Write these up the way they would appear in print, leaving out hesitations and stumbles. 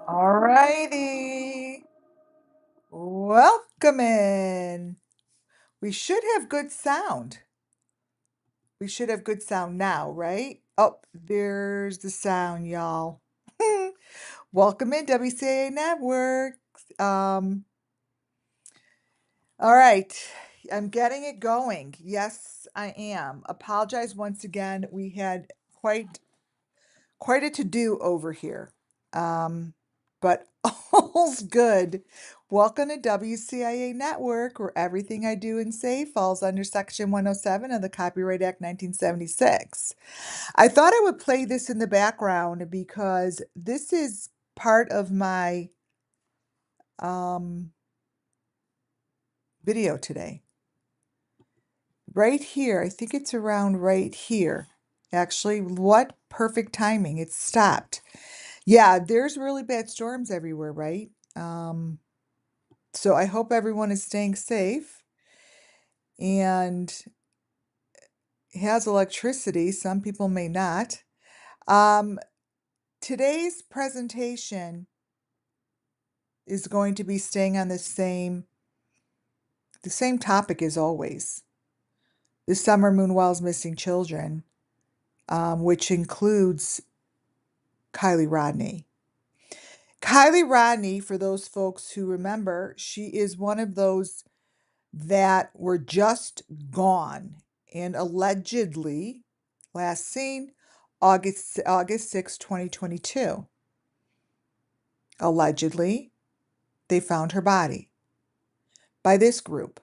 All righty. Welcome in. We should have good sound. We should have good sound now, right? Oh, there's the sound, y'all. Welcome in, WCAA Network. Um, all right. I'm getting it going. Yes, I am. Apologize once again. We had quite a to-do over here. But all's good. Welcome to WCIA Network, where everything I do and say falls under Section 107 of the Copyright Act 1976. I thought I would play this in the background because this is part of my video today. Right here, I think it's around right here. Actually, what perfect timing. It stopped. Yeah, there's really bad storms everywhere, right? So I hope everyone is staying safe and has electricity. Some people may not. Today's presentation is going to be staying on the same topic as always. The Summer Moonwell's Missing Children, which includes Kylie Rodney. Kylie Rodney, for those folks who remember, she is one of those that were just gone and allegedly last seen August 6, 2022. Allegedly, they found her body by this group.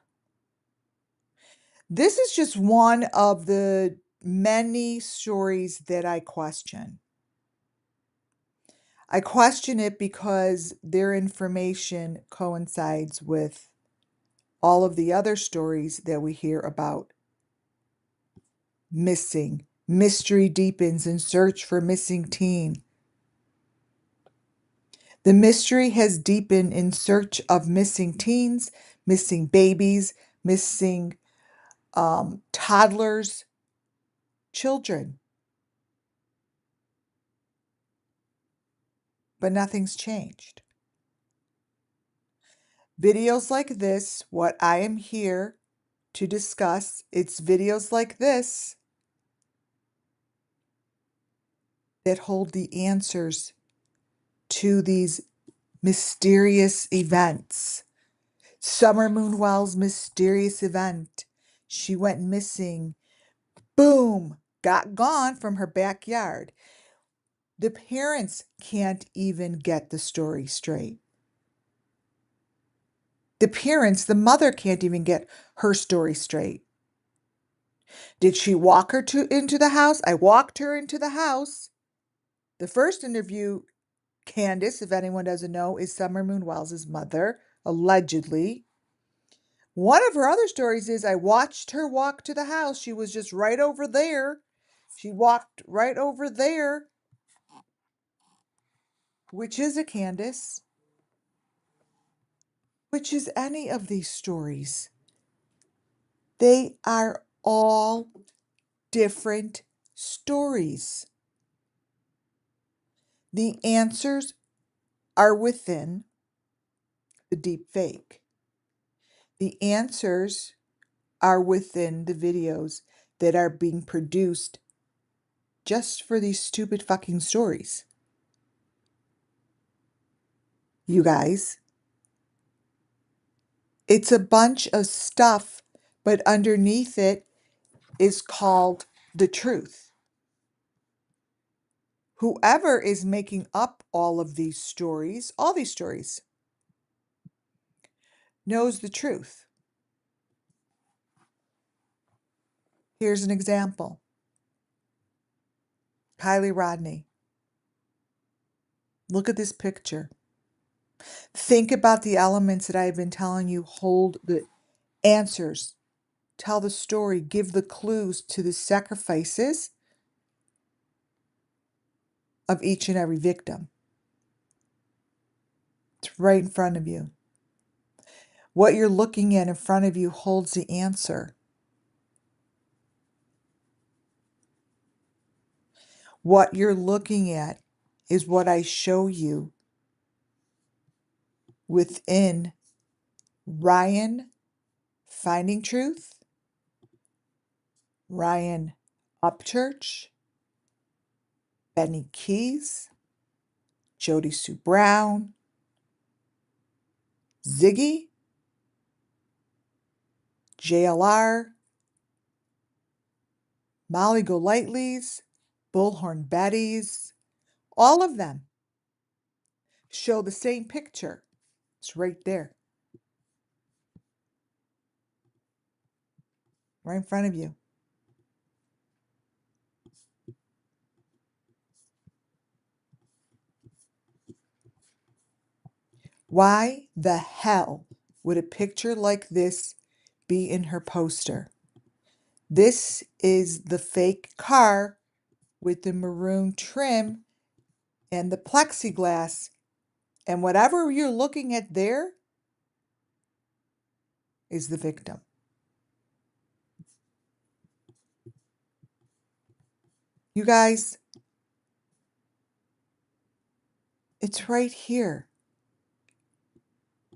This is just one of the many stories that I question. I question it because their information coincides with all of the other stories that we hear about missing. Mystery deepens in search for missing teen. The mystery has deepened in search of missing teens, missing babies, missing toddlers, children. But nothing's changed. Videos like this, what I am here to discuss, it's videos like this that hold the answers to these mysterious events. Summer Moonwell's mysterious event. She went missing. Boom! Got gone from her backyard. The parents can't even get the story straight. The mother can't even get her story straight. Did she walk her into the house? I walked her into the house. The first interview, Candace, if anyone doesn't know, is Summer Moonwell's mother, allegedly. One of her other stories is I watched her walk to the house. She was just right over there. She walked right over there. Which is a Candace? Which is any of these stories? They are all different stories. The answers are within the deep fake. The answers are within the videos that are being produced just for these stupid fucking stories. you guys. It's a bunch of stuff, but underneath it is called the truth. Whoever is making up all these stories, knows the truth. Here's an example. Kylie Rodney. Look at this picture. Think about the elements that I've been telling you hold the answers, tell the story, give the clues to the sacrifices of each and every victim. It's right in front of you. What you're looking at in front of you holds the answer. What you're looking at is what I show you within Ryan Finding Truth, Ryan Upchurch, Benny Keys, Jody Sue Brown, Ziggy, JLR, Molly Golightly's, Bullhorn Betty's, all of them show the same picture. It's right there, right in front of you. Why the hell would a picture like this be in her poster? This is the fake car with the maroon trim and the plexiglass. And whatever you're looking at there is the victim. You guys, it's right here.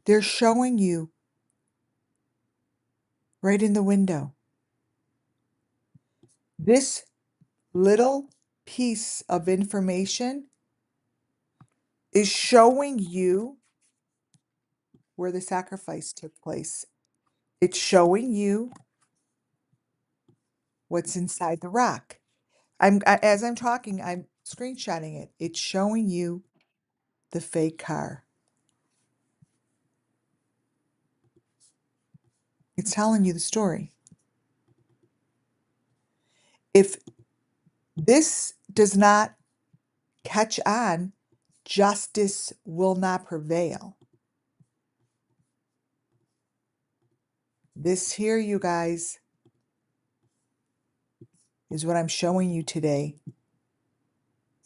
They're showing you right in the window. This little piece of information is showing you where the sacrifice took place. It's showing you what's inside the rock. As I'm talking, I'm screenshotting it. It's showing you the fake car. It's telling you the story. If this does not catch on, justice will not prevail. This here, you guys, is what I'm showing you today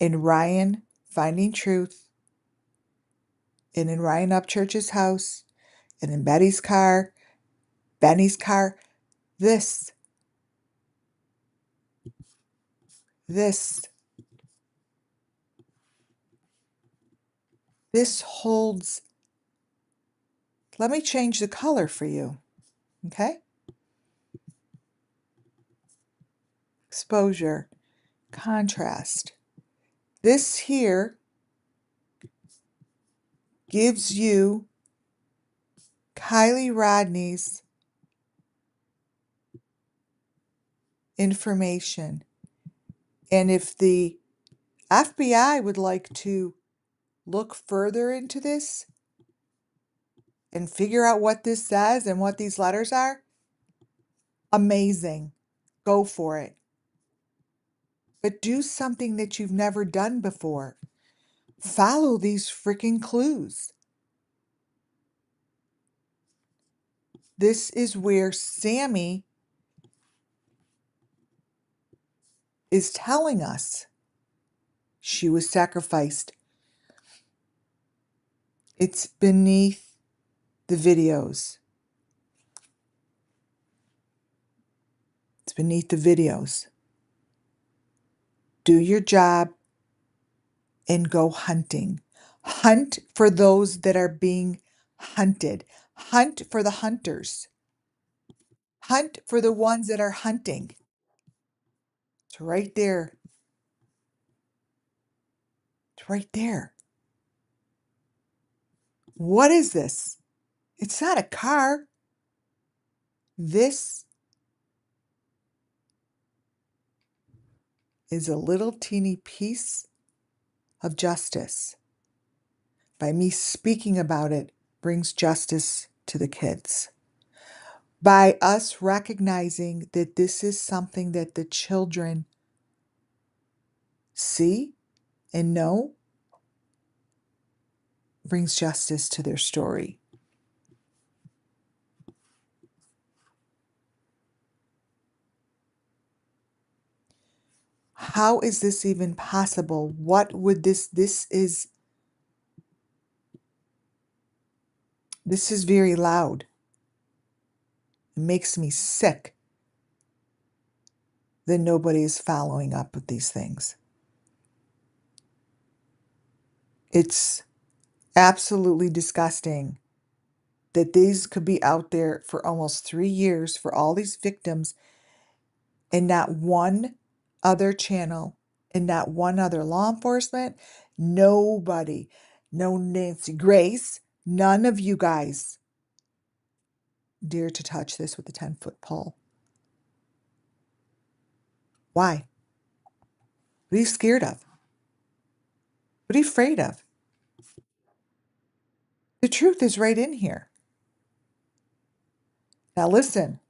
in Ryan Finding Truth, and in Ryan Upchurch's house, and in Betty's car, Benny's car. This holds. Let me change the color for you. Okay? Exposure, contrast. This here gives you Kylie Rodney's information. And if the FBI would like to look further into this and figure out what this says and what these letters are, amazing. Go for it. But do something that you've never done before. Follow these freaking clues. This is where Sammy is telling us she was sacrificed. It's beneath the videos. It's beneath the videos. Do your job and go hunting. Hunt for those that are being hunted. Hunt for the hunters. Hunt for the ones that are hunting. It's right there. It's right there. What is this? It's not a car. This is a little teeny piece of justice. By me speaking about it brings justice to the kids. By us recognizing that this is something that the children see and know brings justice to their story. How is this even possible? What would this is very loud. It makes me sick that nobody is following up with these things. It's absolutely disgusting that these could be out there for almost 3 years for all these victims and not one other channel and not one other law enforcement. Nobody. No Nancy Grace. None of you guys dare to touch this with a 10-foot pole. Why? What are you scared of? What are you afraid of? The truth is right in here. Now listen,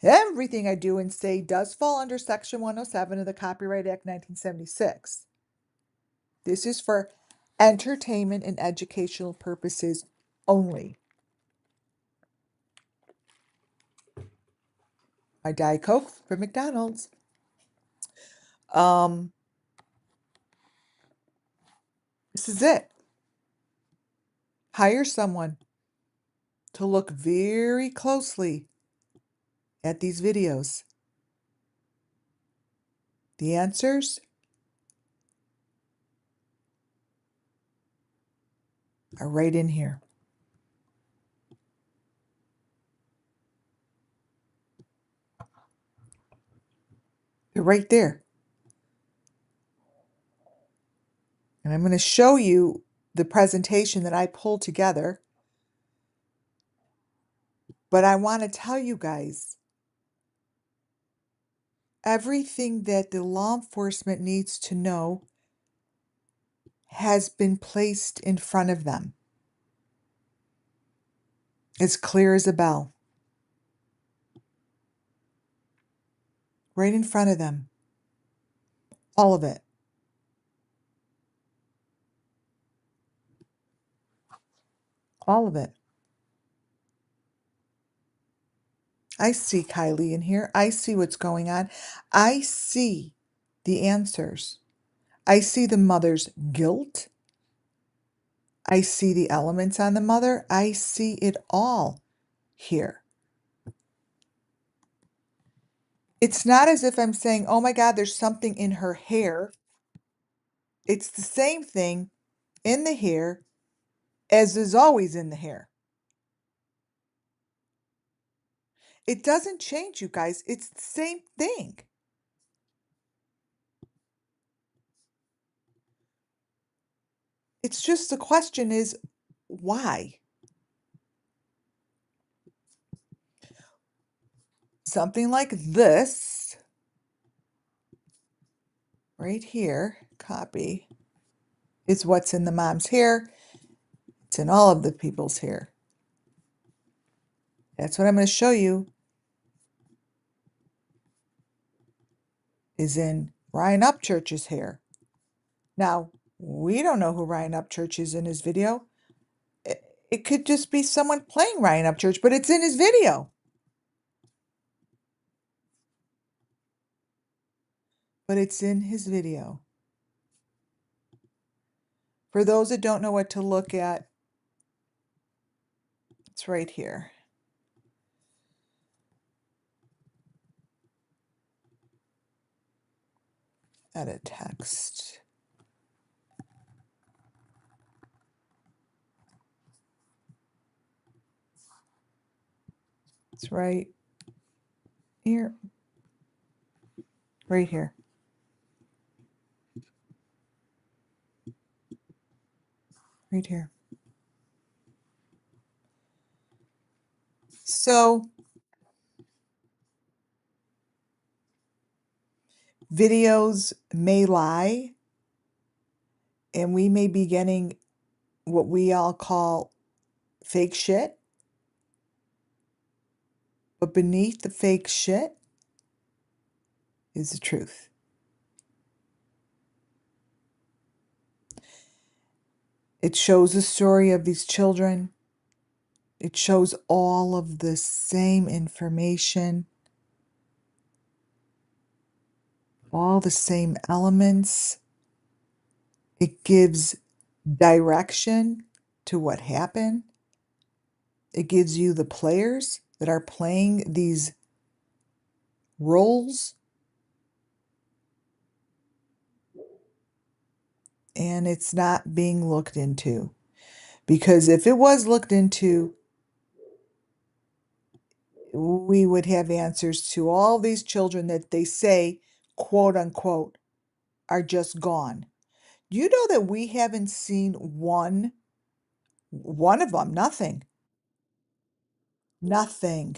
everything I do and say does fall under Section 107 of the Copyright Act 1976. This is for entertainment and educational purposes only. My Diet Coke from McDonald's. This is it. Hire someone to look very closely at these videos. The answers are right in here. They're right there. And I'm going to show you the presentation that I pulled together. But I want to tell you guys, everything that the law enforcement needs to know has been placed in front of them. As clear as a bell. Right in front of them. All of it. All of it. I see Kylie in here. I see what's going on. I see the answers. I see the mother's guilt. I see the elements on the mother. I see it all here. It's not as if I'm saying, oh my God, there's something in her hair. It's the same thing in the hair as is always in the hair. It doesn't change, you guys. It's the same thing. It's just the question is, why? Something like this, right here, copy, is what's in the mom's hair. It's in all of the people's hair. That's what I'm going to show you is in Ryan Upchurch's hair. Now, we don't know who Ryan Upchurch is in his video. It could just be someone playing Ryan Upchurch, but it's in his video. But it's in his video. For those that don't know what to look at, it's right here. Edit text. It's right here. Right here. Right here. So videos may lie, and we may be getting what we all call fake shit, but beneath the fake shit is the truth. It shows the story of these children. It shows all of the same information, all the same elements. It gives direction to what happened. It gives you the players that are playing these roles, and it's not being looked into. Because if it was looked into, we would have answers to all these children that they say, quote unquote, are just gone. You know that we haven't seen one of them, nothing, nothing,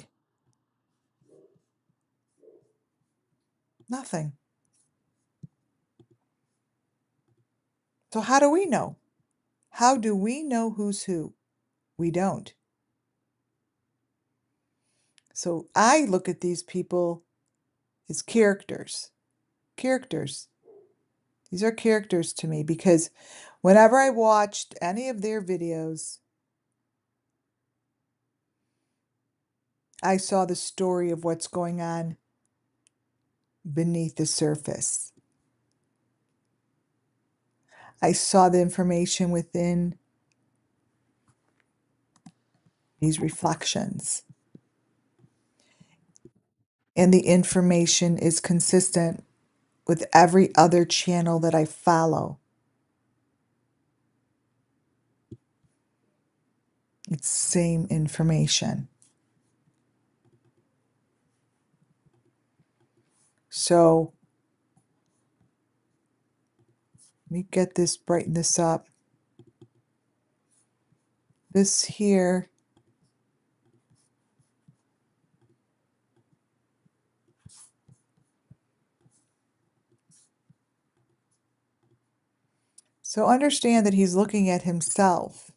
nothing. So how do we know? How do we know who's who? We don't. So I look at these people as characters. Characters. These are characters to me because whenever I watched any of their videos, I saw the story of what's going on beneath the surface. I saw the information within these reflections. And the information is consistent with every other channel that I follow. It's same information. So let me get this, brighten this up. This here so understand that he's looking at himself.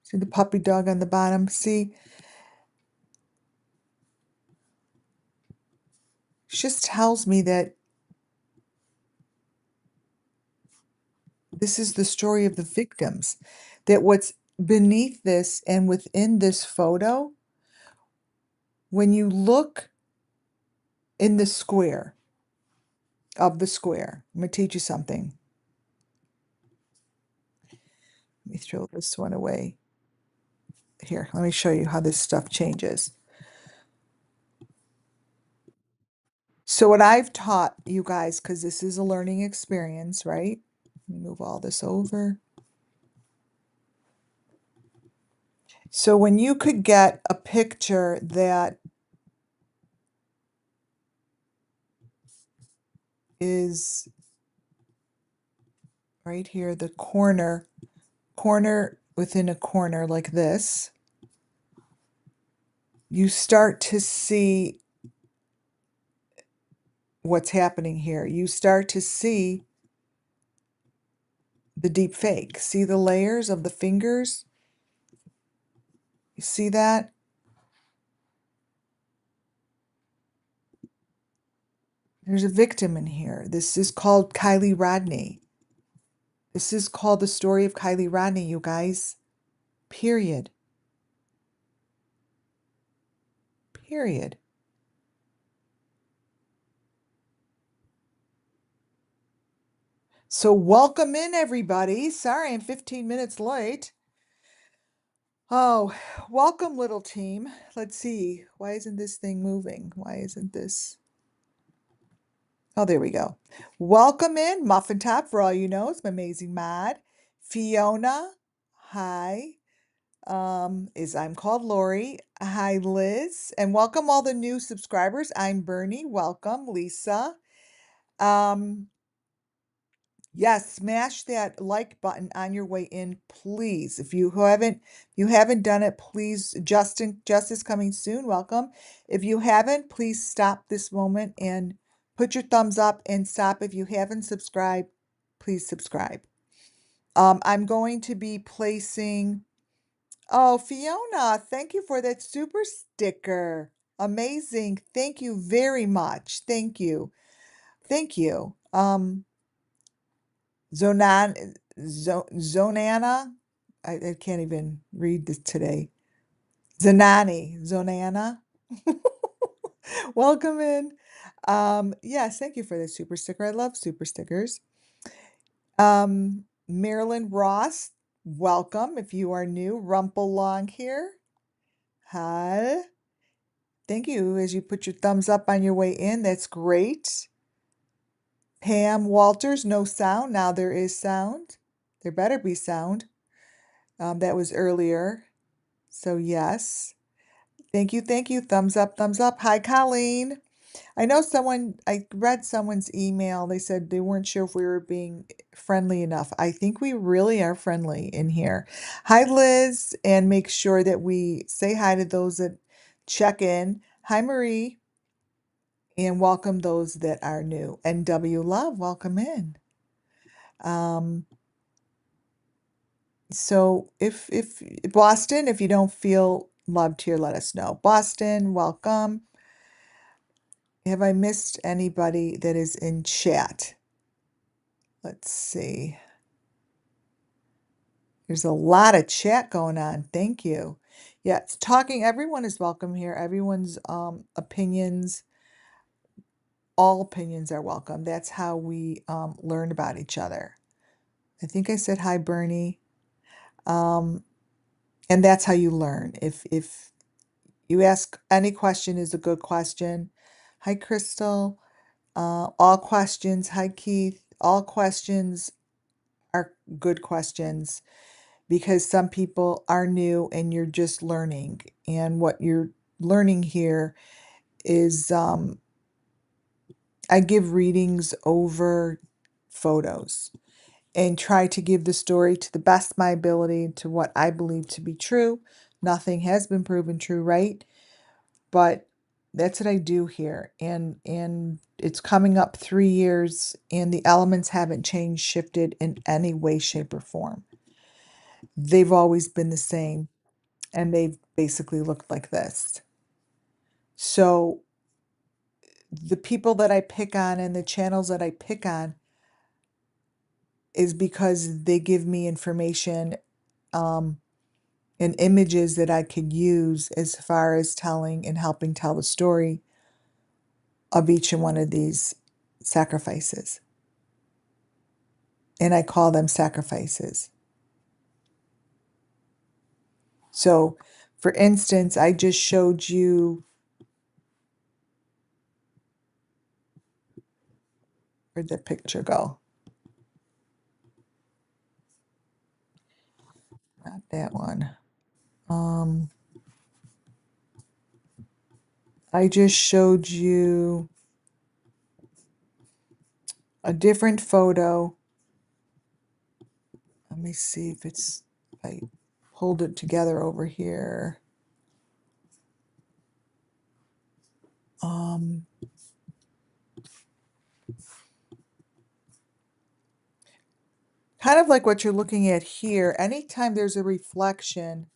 See the puppy dog on the bottom? See, it just tells me that this is the story of the victims, that what's beneath this and within this photo, when you look in the square of the square, I'm going to teach you something. Let me throw this one away. Here, let me show you how this stuff changes. So what I've taught you guys, because this is a learning experience, right? Let me move all this over. So when you could get a picture that is right here, the corner within a corner like this, you start to see what's happening here. You start to see the deep fake. See the layers of the fingers? You see that? There's a victim in here. This is called Kylie Rodney. This is called the story of Kylie Rodney, you guys. Period. Period. So welcome in, everybody. Sorry, I'm 15 minutes late. Oh, welcome, little team. Let's see. Why isn't this thing moving? Why isn't this? Oh, there we go. Welcome in, Muffin Top, for all you know. It's my amazing mod. Fiona, hi. Is I'm called Lori. Hi, Liz. And welcome all the new subscribers. I'm Bernie. Welcome, Lisa. Um, Yes, smash that like button on your way in, please. If you haven't done it, please. Justice coming soon. Welcome. If you haven't, please stop this moment and put your thumbs up and stop. If you haven't subscribed, please subscribe. I'm going to be placing. Oh, Fiona, thank you for that super sticker. Amazing. Thank you very much. Thank you. Thank you. Zonana. I can't even read this today. Zonana. Welcome in. Yes, thank you for the super sticker. I love super stickers. Marilyn Ross, welcome. If you are new, Rumple Long here. Hi. Thank you as you put your thumbs up on your way in. That's great. Pam Walters, no sound. Now there is sound. There better be sound. That was earlier. So yes. Thank you. Thank you. Thumbs up. Thumbs up. Hi, Colleen. I read someone's email. They said they weren't sure if we were being friendly enough. I think we really are friendly in here. Hi, Liz. And make sure that we say hi to those that check in. Hi, Marie. And welcome those that are new. NW Love, welcome in. Um, so if Boston, if you don't feel loved here, let us know. Boston, welcome. Have I missed anybody that is in chat? Let's see. There's a lot of chat going on. Thank you. Yeah, it's talking. Everyone is welcome here. Everyone's opinions, all opinions are welcome. That's how we learn about each other. I think I said hi, Bernie. And that's how you learn. If you ask any question is a good question. Hi, Crystal. All questions. Hi, Keith. All questions are good questions because some people are new and you're just learning. And what you're learning here is I give readings over photos and try to give the story to the best of my ability to what I believe to be true. Nothing has been proven true, right? But that's what I do here. And it's coming up 3 years and the elements haven't changed, shifted in any way, shape, or form. They've always been the same and they've basically looked like this. So the people that I pick on and the channels that I pick on is because they give me information and images that I could use as far as telling and helping tell the story of each and one of these sacrifices. And I call them sacrifices. So, for instance, I just showed you, where'd the picture go? Not that one. I just showed you a different photo. Let me see if I hold it together over here. Kind of like what you're looking at here. Anytime there's a reflection,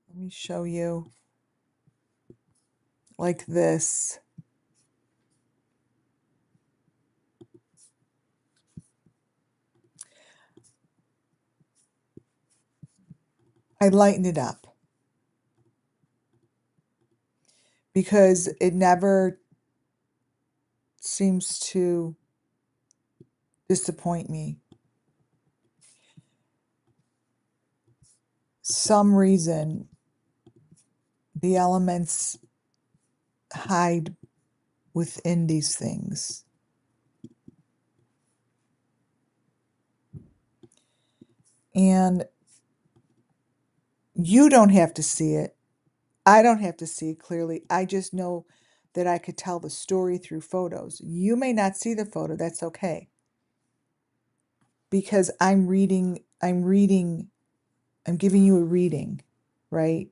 let me show you like this. I lighten it up because it never seems to disappoint me. Some reason the elements hide within these things. And you don't have to see it. I don't have to see it clearly. I just know that I could tell the story through photos. You may not see the photo. That's okay. because I'm giving you a reading, right?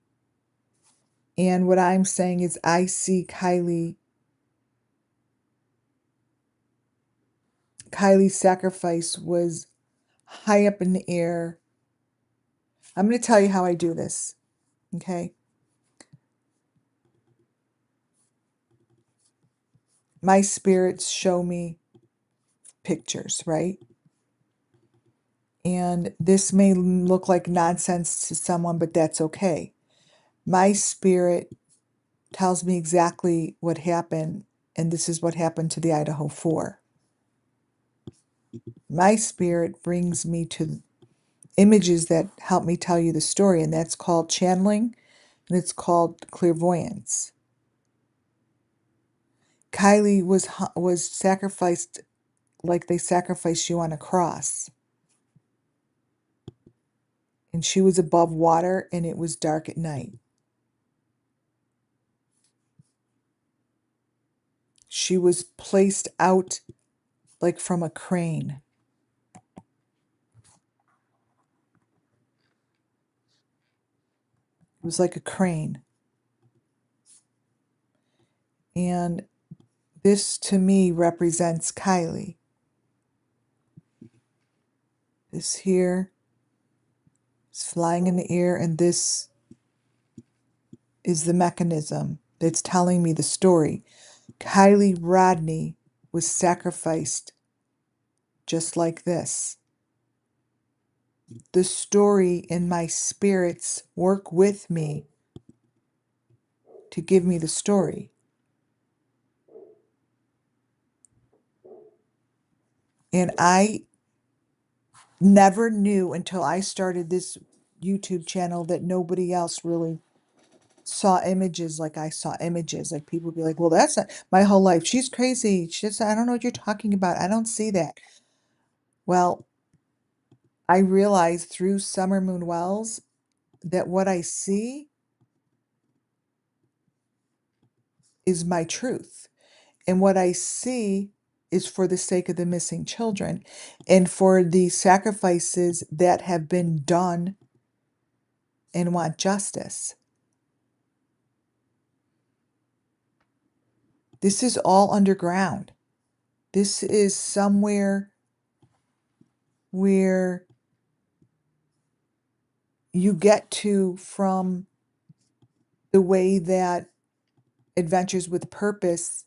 And what I'm saying is I see Kylie's sacrifice was high up in the air. I'm going to tell you how I do this, okay? My spirits show me pictures, right? And this may look like nonsense to someone, but that's okay. My spirit tells me exactly what happened, and this is what happened to the Idaho 4. My spirit brings me to images that help me tell you the story, and that's called channeling, and it's called clairvoyance. Kylie was sacrificed like they sacrifice you on a cross. And she was above water, and it was dark at night. She was placed out like from a crane. It was like a crane. And this to me represents Kylie. This here is flying in the air, and this is the mechanism that's telling me the story. Kylie Rodney was sacrificed just like this. The story and my spirits work with me to give me the story. And I never knew until I started this YouTube channel that nobody else really saw images like I saw images. Like people would be like, well, that's not my whole life. She's crazy. I don't know what you're talking about. I don't see that. Well, I realized through Summer Moon Wells that what I see is my truth. And what I see is for the sake of the missing children and for the sacrifices that have been done and want justice. This is all underground. This is somewhere where you get to from the way that Adventures with Purpose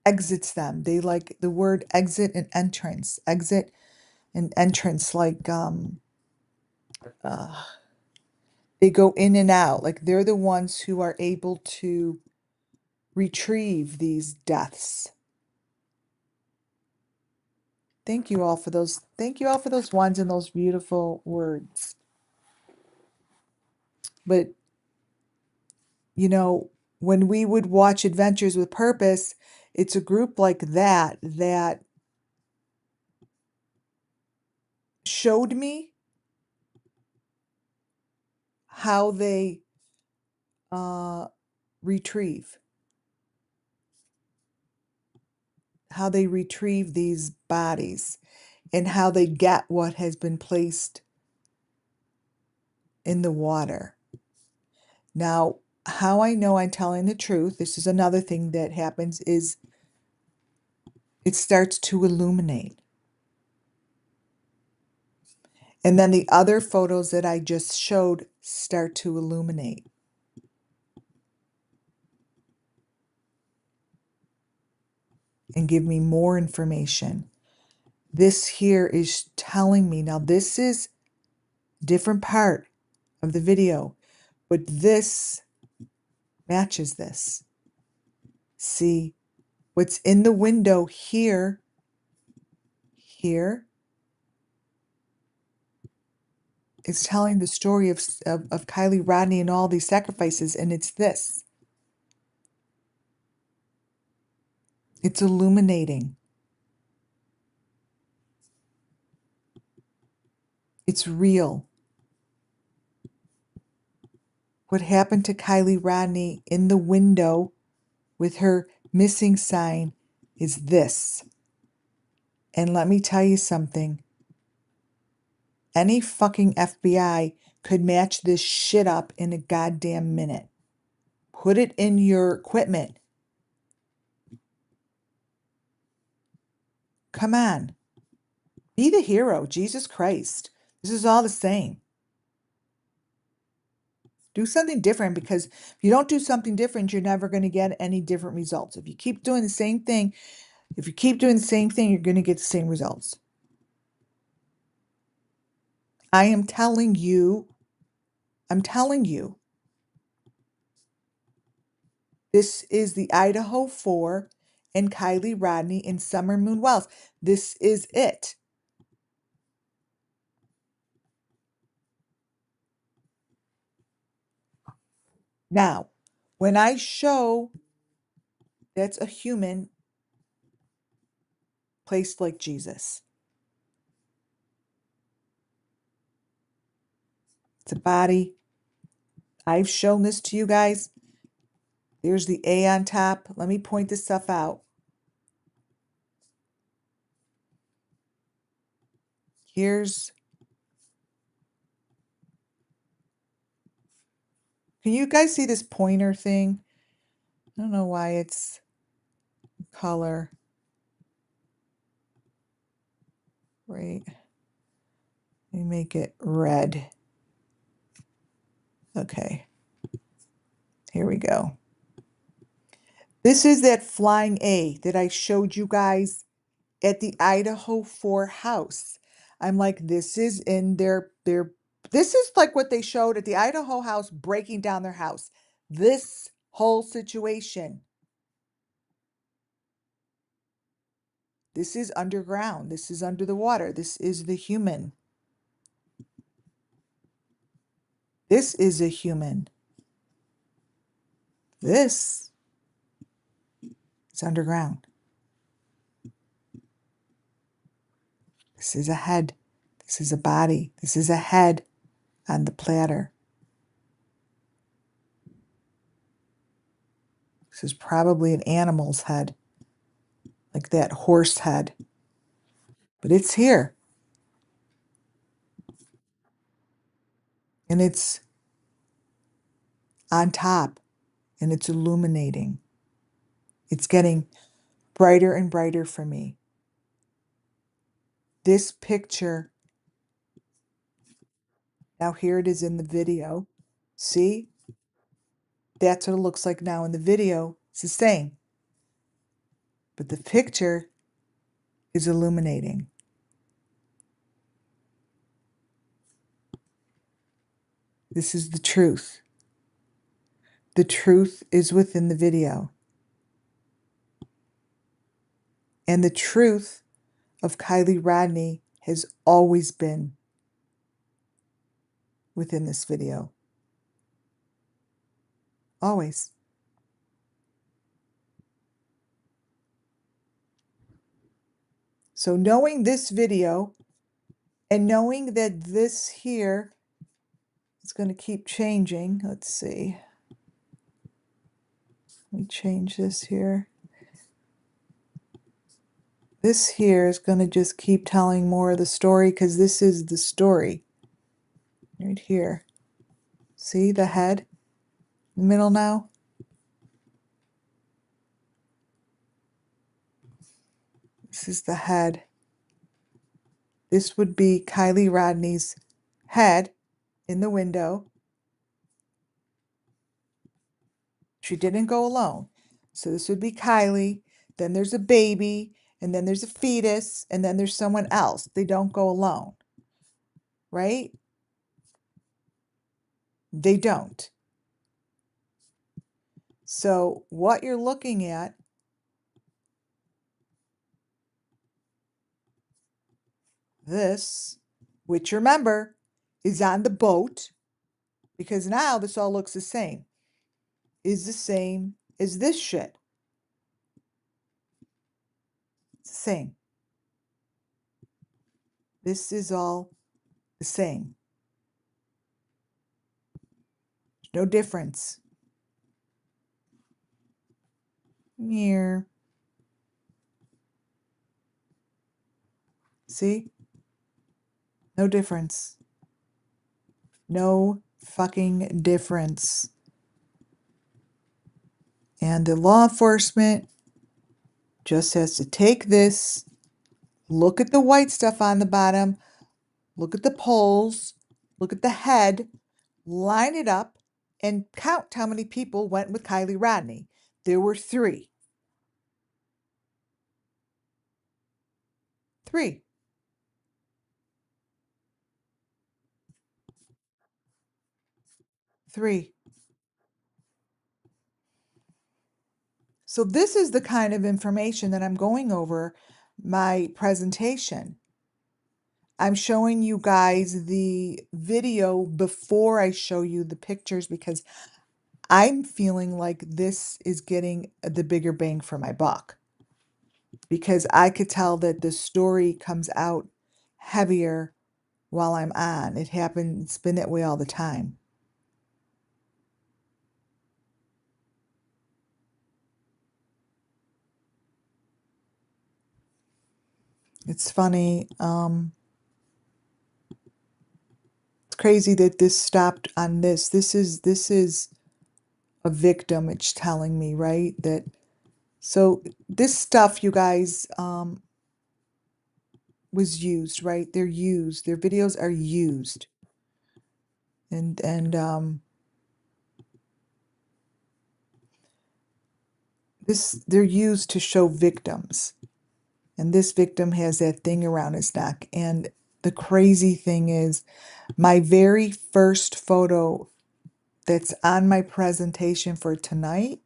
exits them. They like the word exit and entrance. Exit and entrance, like uh, they go in and out. Like they're the ones who are able to retrieve these deaths. Thank you all for those. Thank you all for those ones and those beautiful words. But you know, when we would watch Adventures with Purpose, it's a group like that that showed me how they retrieve, how they retrieve these bodies and how they get what has been placed in the water. Now, how I know I'm telling the truth, this is another thing that happens, is it starts to illuminate. And then the other photos that I just showed start to illuminate. And give me more information. This here is telling me, now this is different part of the video, but this matches this. See, what's in the window here is telling the story of Kylie Rodney and all these sacrifices, and it's this. It's illuminating. It's real. What happened to Kylie Rodney in the window with her missing sign is this. And let me tell you something. Any fucking FBI could match this shit up in a goddamn minute. Put it in your equipment. Come on. Be the hero. Jesus Christ. This is all the same. Do something different, because if you don't do something different, you're never going to get any different results. If you keep doing the same thing, you're going to get the same results. I'm telling you, this is the Idaho 4 and Kylie Rodney and Summer Moon Wells. This is it. Now, when I show that's a human placed like Jesus, it's a body. I've shown this to you guys. There's the A on top. Let me point this stuff out. Here's, can you guys see this pointer thing? I don't know why it's color. Right. Let me make it red. Okay. Here we go. This is that flying A that I showed you guys at the Idaho 4 house. I'm like, this is in this is like what they showed at the Idaho house, breaking down their house. This whole situation. This is underground. This is under the water. This is the human. This is a human. This is underground. This is a head. This is a body. This is a head on the platter. This is probably an animal's head, like that horse head. But it's here. And it's on top. And it's illuminating. It's getting brighter and brighter for me. This picture, now here it is in the video. See? That's what it looks like now in the video. It's the same. But the picture is illuminating. This is the truth. The truth is within the video. And the truth of Kylie Rodney has always been within this video. Always. So knowing this video and knowing that this here is going to keep changing. Let's see. Let me change this here. This here is going to just keep telling more of the story, because this is the story. Right here. See the head in the middle now? This is the head. This would be Kylie Rodney's head in the window. She didn't go alone. So this would be Kylie. Then there's a baby, and then there's a fetus, and then there's someone else. They don't go alone, right? They don't. So what you're looking at, this, which remember is on the boat, because now this all looks the same, is the same as this shit. It's the same. This is all the same. No difference. Here. See? No difference. No fucking difference. And the law enforcement just has to take this, look at the white stuff on the bottom, look at the poles, look at the head, line it up, and count how many people went with Kylie Rodney. There were 3. 3. Three. So this is the kind of information that I'm going over my presentation. I'm showing you guys the video before I show you the pictures because I'm feeling like this is getting the bigger bang for my buck. Because I could tell that the story comes out heavier while I'm on. It happens, it's been that way all the time. It's funny. It's crazy that this stopped on this. This is a victim, it's telling me, right? That so this stuff, you guys, was used, right? They're used. Their videos are used. And they're used to show victims. And this victim has that thing around his neck. And the crazy thing is, my very first photo that's on my presentation for tonight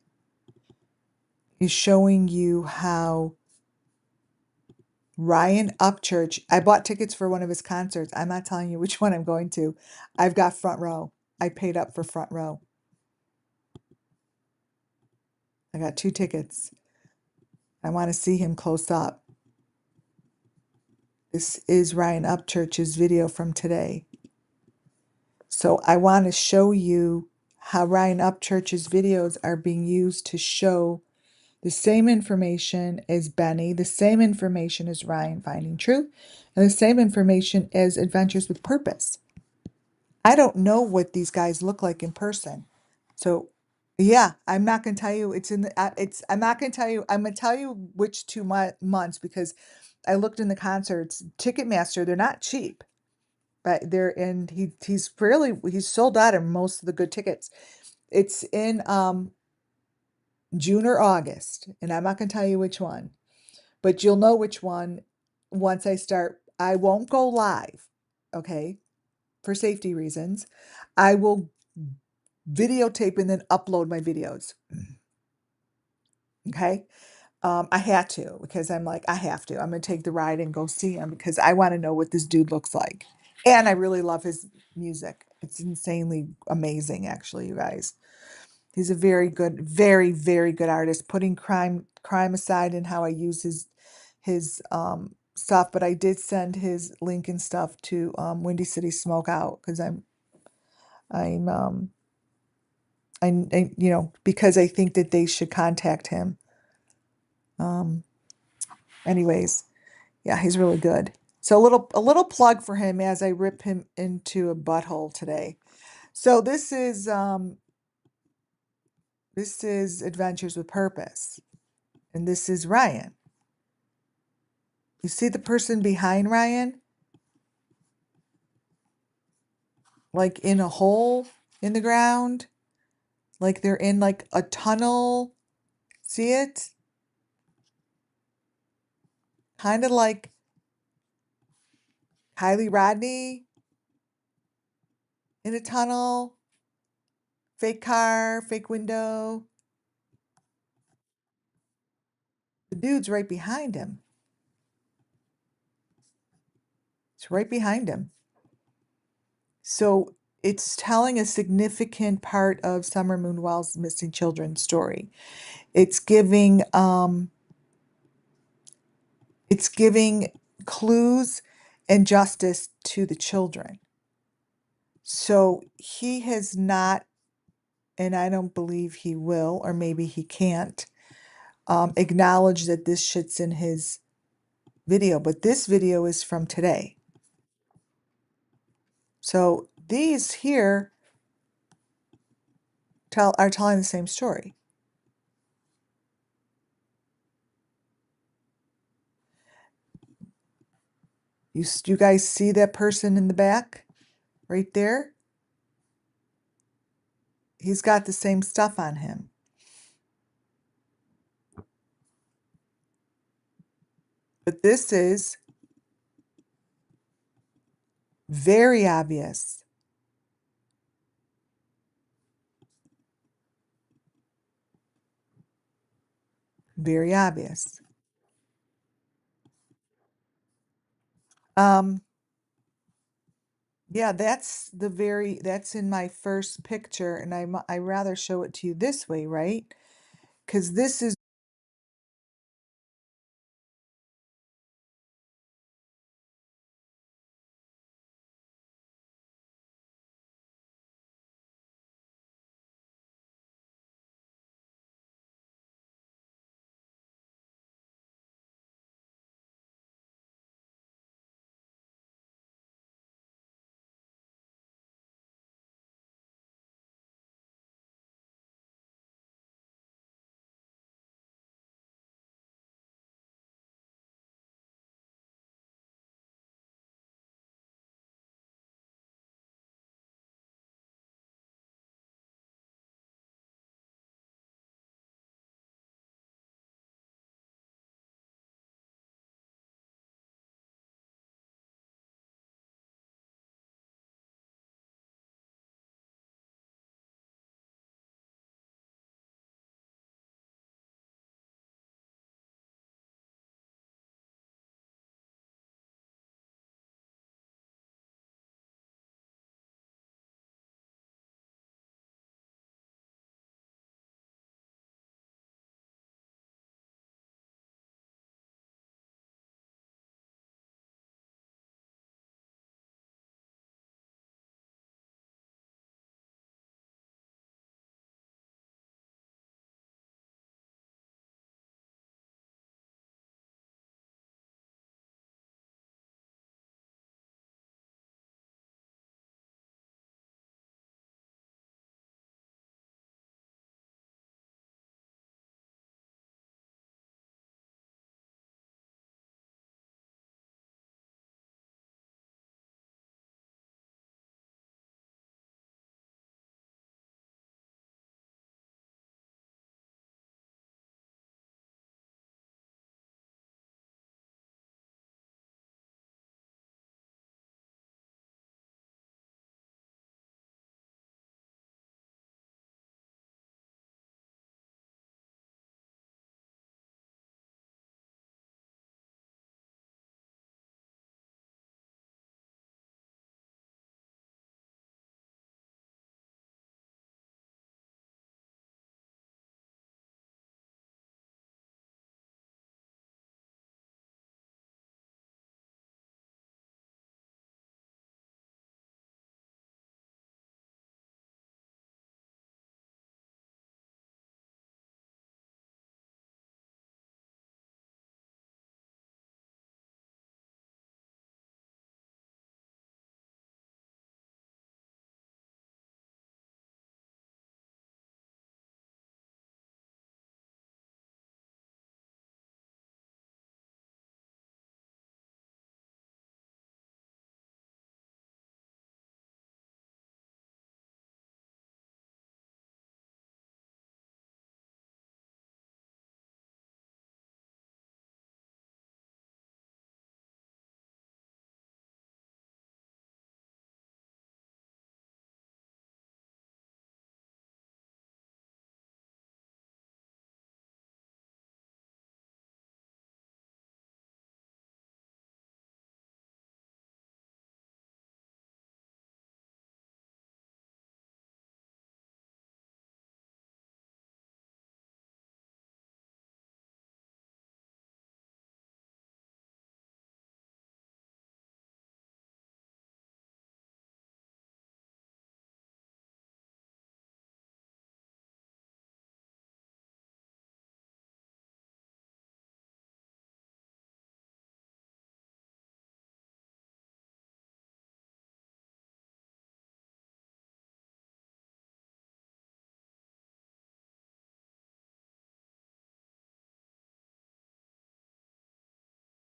is showing you how Ryan Upchurch, I bought tickets for one of his concerts. I'm not telling you which one I'm going to. I've got front row. I paid up for front row. I got 2 tickets. I want to see him close up. This is Ryan Upchurch's video from today. So I want to show you how Ryan Upchurch's videos are being used to show the same information as Benny, the same information as Ryan Finding Truth, and the same information as Adventures with Purpose. I don't know what these guys look like in person. So yeah, I'm not going to tell you it's in the, I'm not going to tell you, I'm going to tell you which 2 months because I looked in the concerts, Ticketmaster, they're not cheap, but he's sold out of most of the good tickets. It's in, June or August, and I'm not going to tell you which one, but you'll know which one once I start. I won't go live, okay, for safety reasons. I will videotape and then upload my videos. Okay. I had to because I'm like, I have to. I'm going to take the ride and go see him because I want to know what this dude looks like. And I really love his music. It's insanely amazing, actually, you guys. He's a very good, very, very good artist, putting crime aside and how I use his stuff. But I did send his link and stuff to Windy City Smokeout because I'm you know, because I think that they should contact him. Anyways, yeah, he's really good. So a little plug for him as I rip him into a butthole today. So this is Adventures with Purpose, and this is Ryan. You see the person behind Ryan? Like in a hole in the ground? Like they're in like a tunnel. See it? Kind of like Kylie Rodney in a tunnel. Fake car, fake window. The dude's right behind him. It's right behind him. So it's telling a significant part of Summer Moonwell's missing children story. It's giving clues and justice to the children. So he has not, and I don't believe he will, or maybe he can't, acknowledge that this shit's in his video, but this video is from today. So these here are telling the same story. You guys see that person in the back right there? He's got the same stuff on him. But this is very obvious. Very obvious. Yeah, that's in my first picture, and I rather show it to you this way, right? Because this is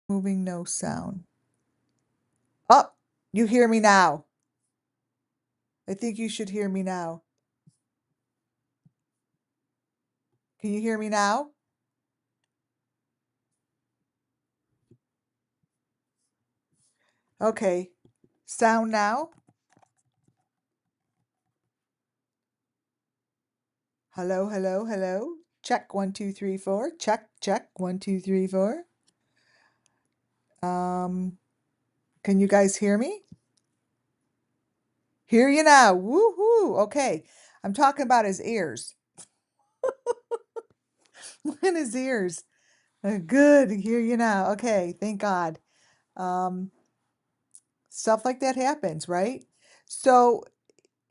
Moving no sound. Oh, you hear me now. I think you should hear me now. Can you hear me now? Okay. Sound now? Hello, hello, hello. Check 1, 2, 3, 4. Check, check 1, 2, 3, 4. Can you guys hear me? Hear you now. Woohoo. Okay. I'm talking about his ears. Look at his ears. Good. Hear you now. Okay. Thank God. Um, Stuff like that happens, right? So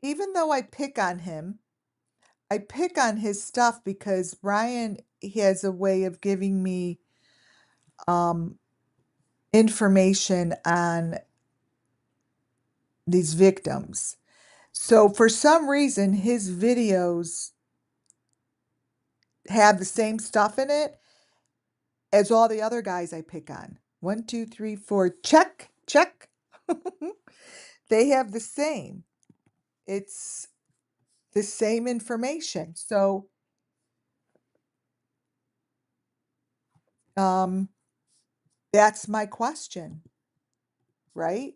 even though I pick on him, I pick on his stuff because Brian has a way of giving me um, information on these victims. So for some reason, his videos have the same stuff in it as all the other guys I pick on. 1, 2, 3, 4, check, check. They have the same. It's the same information. So, um, that's my question, right?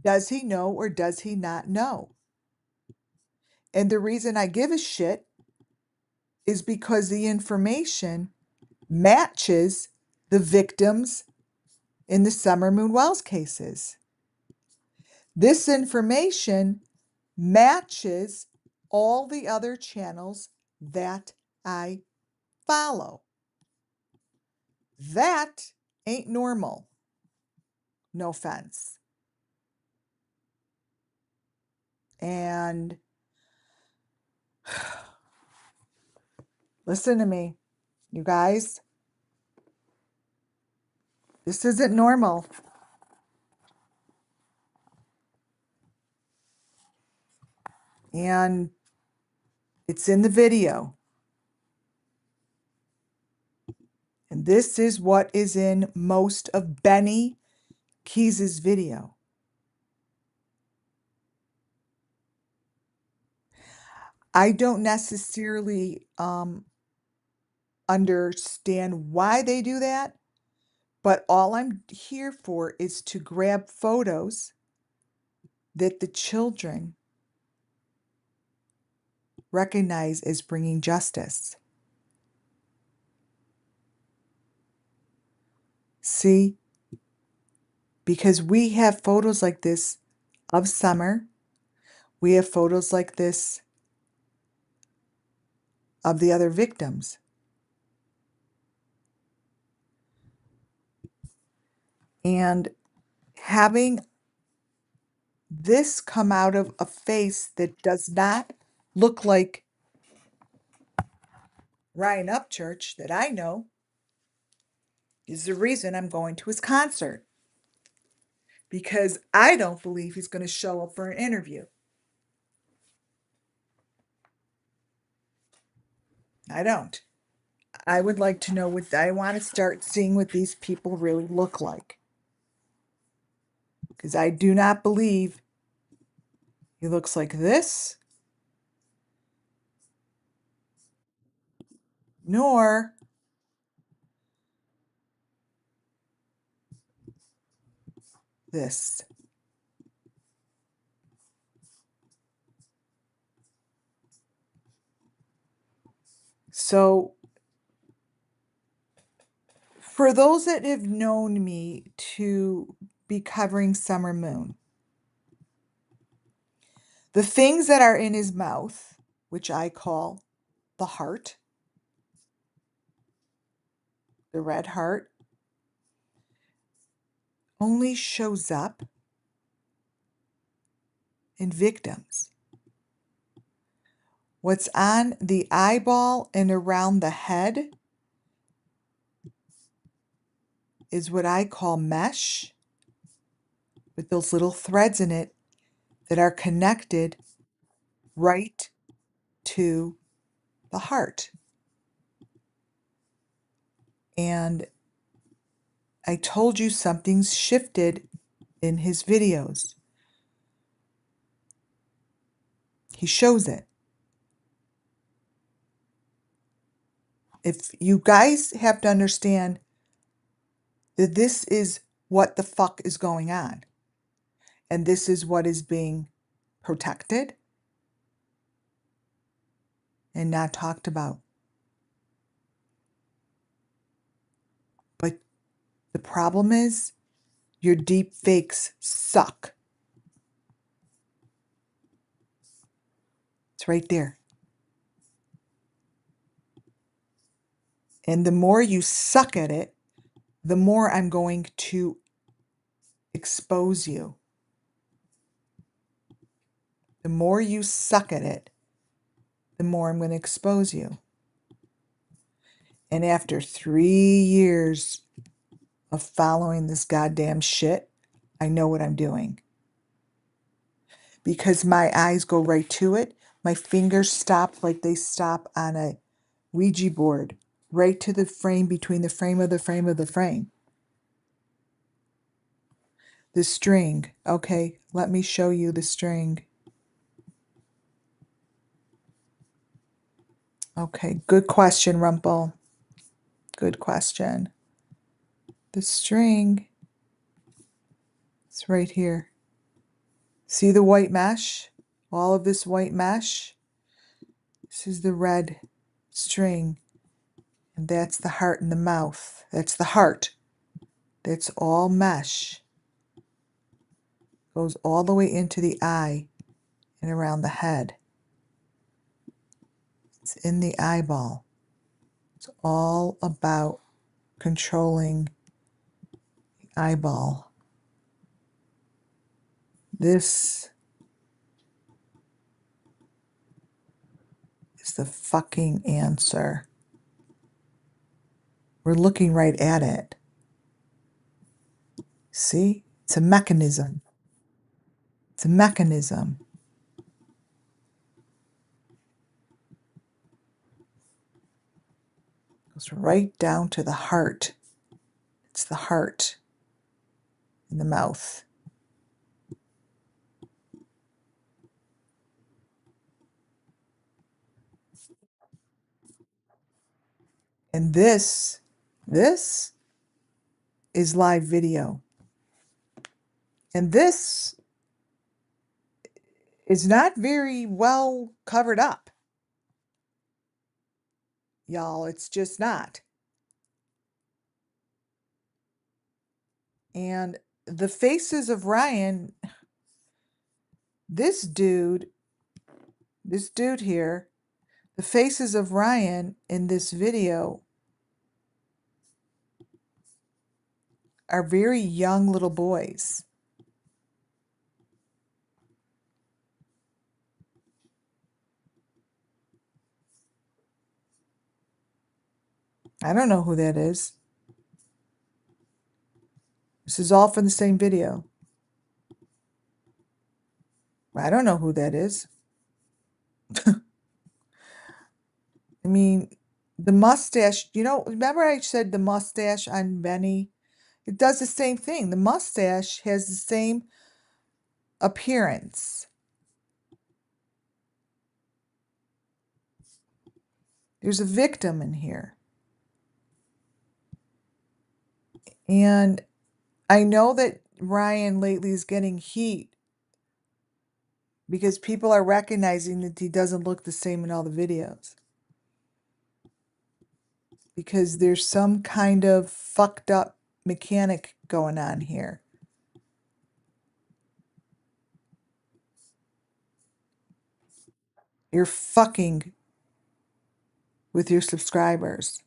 Does he know or does he not know? And the reason I give a shit is because the information matches the victims in the Summer Moon Wells cases. This information matches all the other channels that I follow. That ain't normal. No offense. And listen to me, you guys. This isn't normal. And it's in the video. And this is what is in most of Benny Keys's video. I don't necessarily understand why they do that, but all I'm here for is to grab photos that the children recognize as bringing justice. See? Because we have photos like this of Summer. We have photos like this of the other victims. And having this come out of a face that does not look like Ryan Upchurch that I know is the reason I'm going to his concert. Because I don't believe he's going to show up for an interview. I don't. I would like to know what I want to start seeing what these people really look like. Because I do not believe he looks like this, nor this. So, for those that have known me to be covering Summer Moon, the things that are in his mouth, which I call the heart, the red heart, only shows up in victims. What's on the eyeball and around the head is what I call mesh, with those little threads in it that are connected right to the heart. And I told you something's shifted in his videos. He shows it. If you guys have to understand that this is what the fuck is going on, and this is what is being protected and not talked about. But the problem is your deep fakes suck. It's right there. And the more you suck at it, the more I'm going to expose you. The more you suck at it, the more I'm going to expose you. And after 3 years of following this goddamn shit, I know what I'm doing. Because my eyes go right to it. My fingers stop like they stop on a Ouija board, right to the frame between the frame of the frame of the frame. The string. Okay, let me show you the string. Okay, good question, Rumpel. Good question. The string is right here. See the white mesh? All of this white mesh? This is the red string. And that's the heart in the mouth. That's the heart. That's all mesh. Goes all the way into the eye and around the head. It's in the eyeball. It's all about controlling the eyeball. This is the fucking answer. We're looking right at it. See? It's a mechanism. It's a mechanism. It goes right down to the heart. It's the heart in the mouth. And this is live video. And this is not very well covered up. Y'all, it's just not. And the faces of Ryan, this dude here, the faces of Ryan in this video are very young little boys. I don't know who that is. This is all from the same video. I don't know who that is. I mean, the mustache, you know, remember I said the mustache on Benny? It does the same thing. The mustache has the same appearance. There's a victim in here. And I know that Ryan lately is getting heat because people are recognizing that he doesn't look the same in all the videos. Because there's some kind of fucked up mechanic going on here. You're fucking with your subscribers.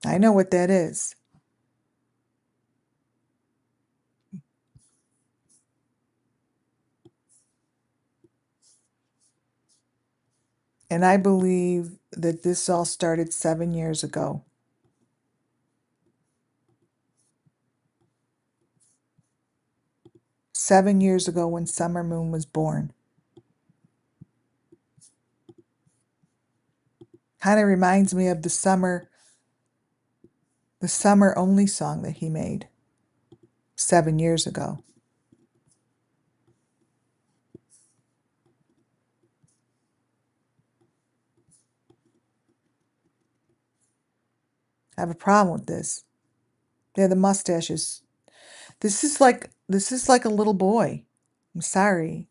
I know what that is. And I believe that this all started 7 years ago. 7 years ago when Summer Moon was born. Kind of reminds me of the summer only song that he made 7 years ago. I have a problem with this. Yeah, the mustaches. This is like a little boy. I'm sorry.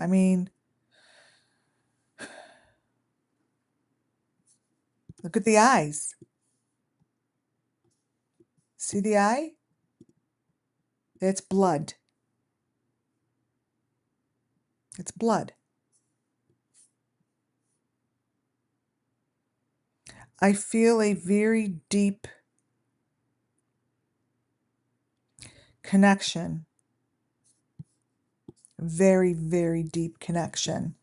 I mean, look at the eyes. See the eye? That's blood. It's blood. I feel a very deep connection. Very, very deep connection.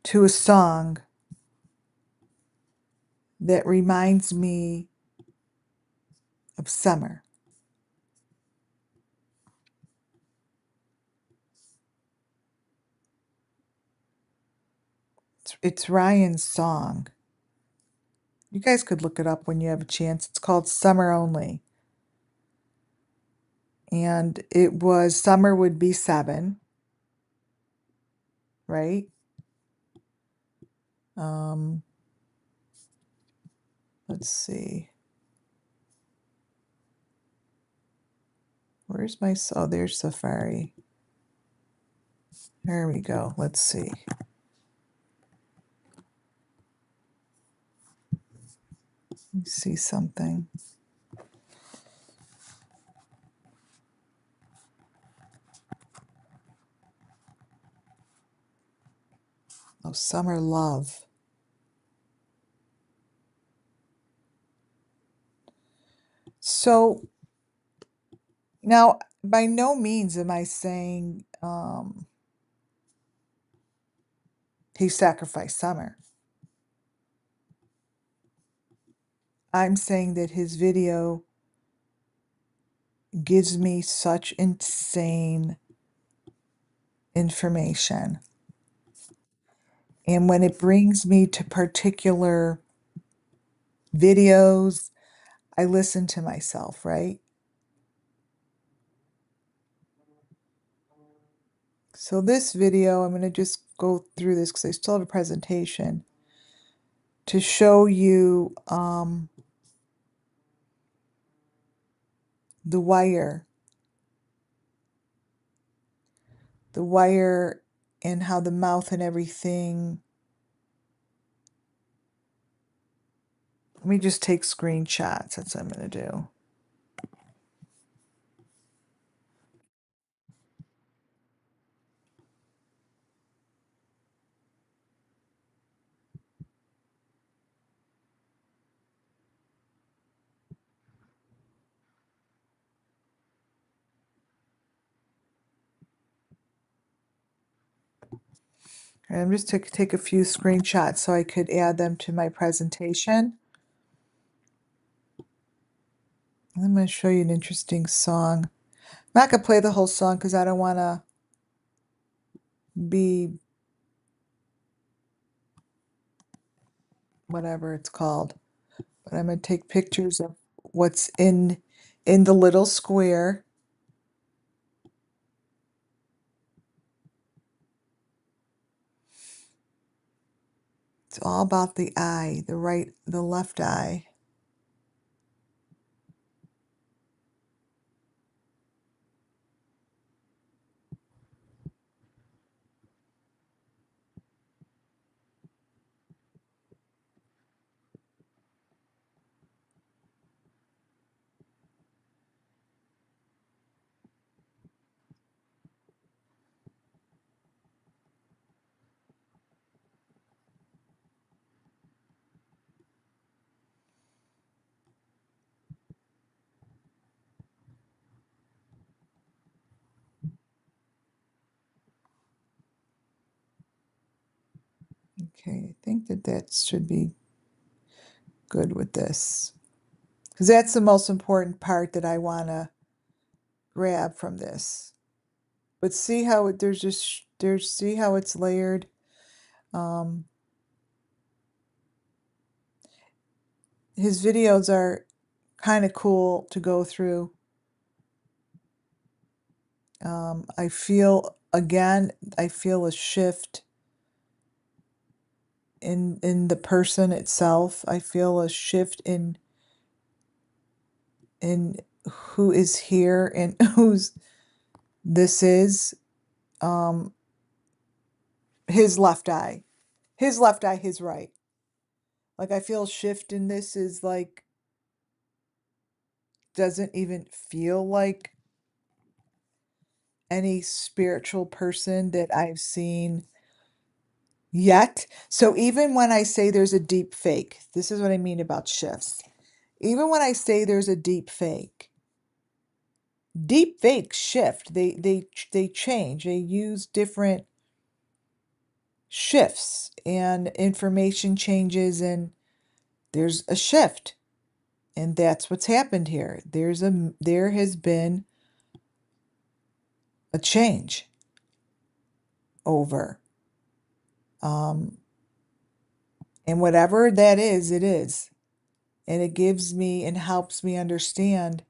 To a song that reminds me of summer. It's Ryan's song. You guys could look it up when you have a chance. It's called Summer Only. And it was summer would be 7, right? Um, let's see. Where's my, oh, there's Safari. There we go. Let's see. Let me see something. Oh, Summer Love. So now, by no means am I saying he sacrificed summer. I'm saying that his video gives me such insane information. And when it brings me to particular videos, I listen to myself, right? So this video, I'm going to just go through this because I still have a presentation to show you the wire and how the mouth and everything. Let me just take screenshots. That's what I'm going to do. And I'm just to take a few screenshots so I could add them to my presentation. And I'm going to show you an interesting song. I'm not going to play the whole song because I don't want to be whatever it's called. But I'm going to take pictures of what's in the little square. It's all about the eye, the left eye. Okay, I think that should be good with this. because that's the most important part that I want to grab from this. But see how see how it's layered. Um, his videos are kind of cool to go through. I feel a shift in the person itself. I feel a shift in who is here and who's this is. Um, his left eye. His left eye, his right. Like I feel a shift in this is like doesn't even feel like any spiritual person that I've seen yet. So even when I say there's a deep fake, this is what I mean about shifts. Even when I say there's a deep fakes shift. They change. They use different shifts and information changes and there's a shift. And that's what's happened here. There has been a change over. Um, and whatever that is, it is. And it gives me and helps me understand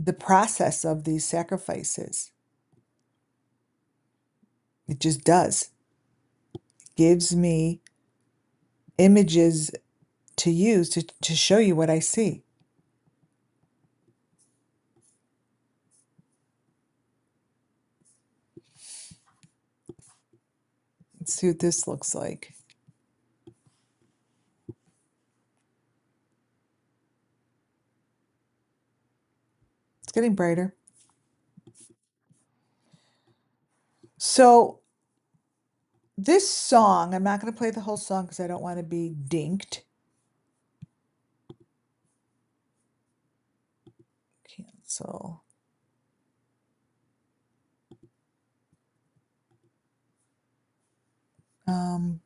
the process of these sacrifices. It just does. It gives me images to use to show you what I see. Let's see what this looks like. It's getting brighter. So this song, I'm not going to play the whole song because I don't want to be dinked. Cancel. Um,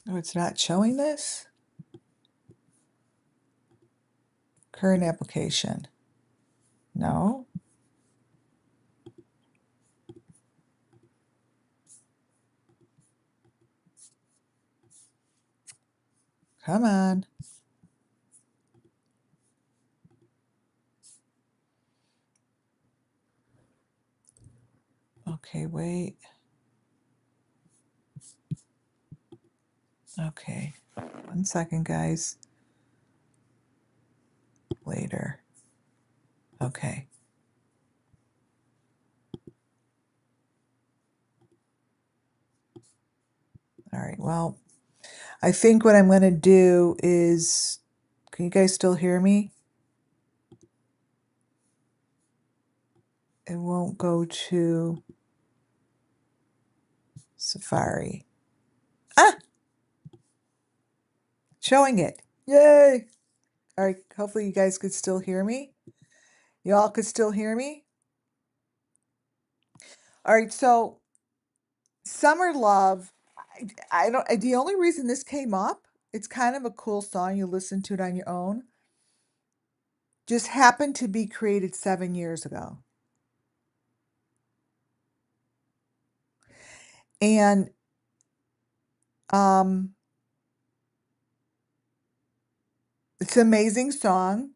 oh, it's not showing this? Current application. No. Come on. Okay, wait. Okay. 1 second, guys. Later. Okay. All right. Well, I think what I'm going to do is, can you guys still hear me? It won't go to Safari. Ah! Showing it. Yay! All right. Hopefully you guys could still hear me. Y'all could still hear me? All right. So Summer Love, I don't, the only reason this came up, it's kind of a cool song. You listen to it on your own. Just happened to be created 7 years ago. And um it's an amazing song,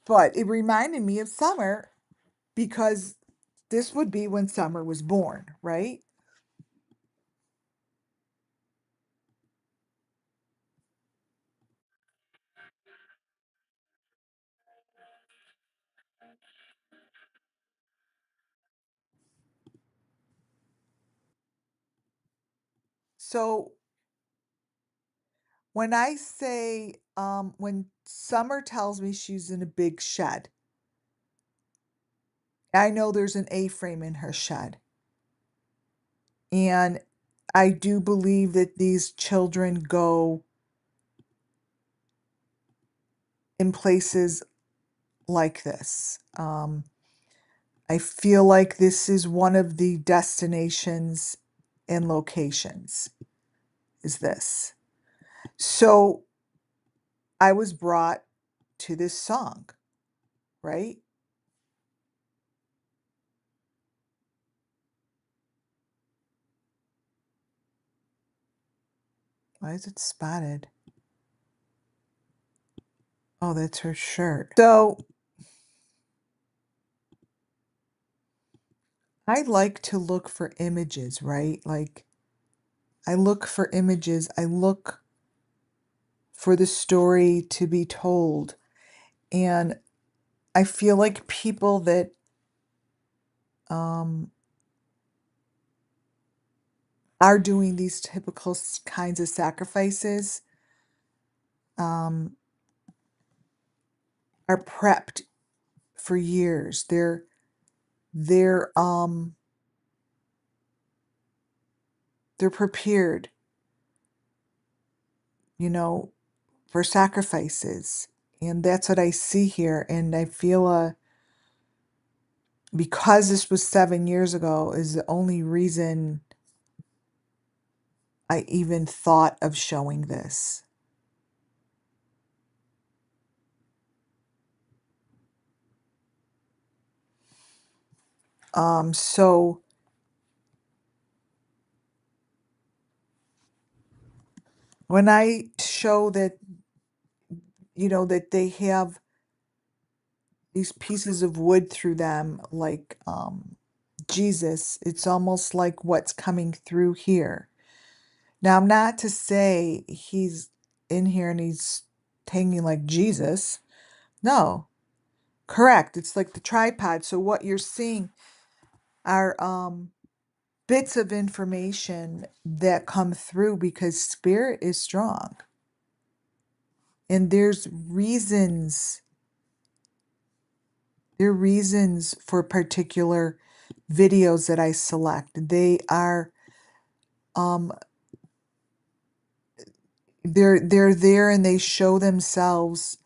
but it reminded me of Summer because this would be when Summer was born, right? So when I say when Summer tells me she's in a big shed, I know there's an A-frame in her shed. And I do believe that these children go in places like this. I feel like this is one of the destinations and locations, is this. So I was brought to this song, right? Why is it spotted? Oh, that's her shirt. So I like to look for images, right? Like, I look for images. I look for the story to be told. And I feel like people that um, are doing these typical kinds of sacrifices um, are prepped for years. They're um they're prepared, you know, for sacrifices. And that's what I see here. And I feel because this was 7 years ago is the only reason I even thought of showing this. So when I show that, that they have these pieces of wood through them, like Jesus, it's almost like what's coming through here. Now, not to say he's in here and he's hanging like Jesus. No, correct. It's like the tripod. So what you're seeing are bits of information that come through because spirit is strong. And there are reasons for particular videos that I select. They are um they're there and they show themselves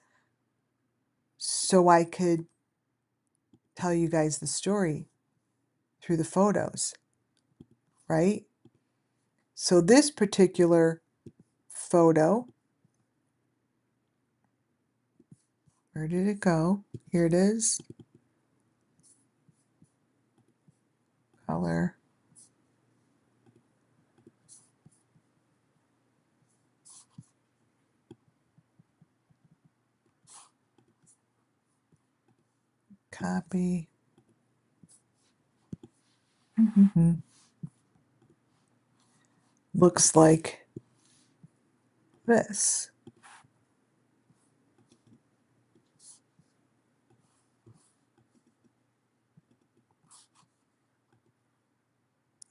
so I could tell you guys the story through the photos, right? So this particular photo, where did it go? Here it is. Color. Copy. Looks like this.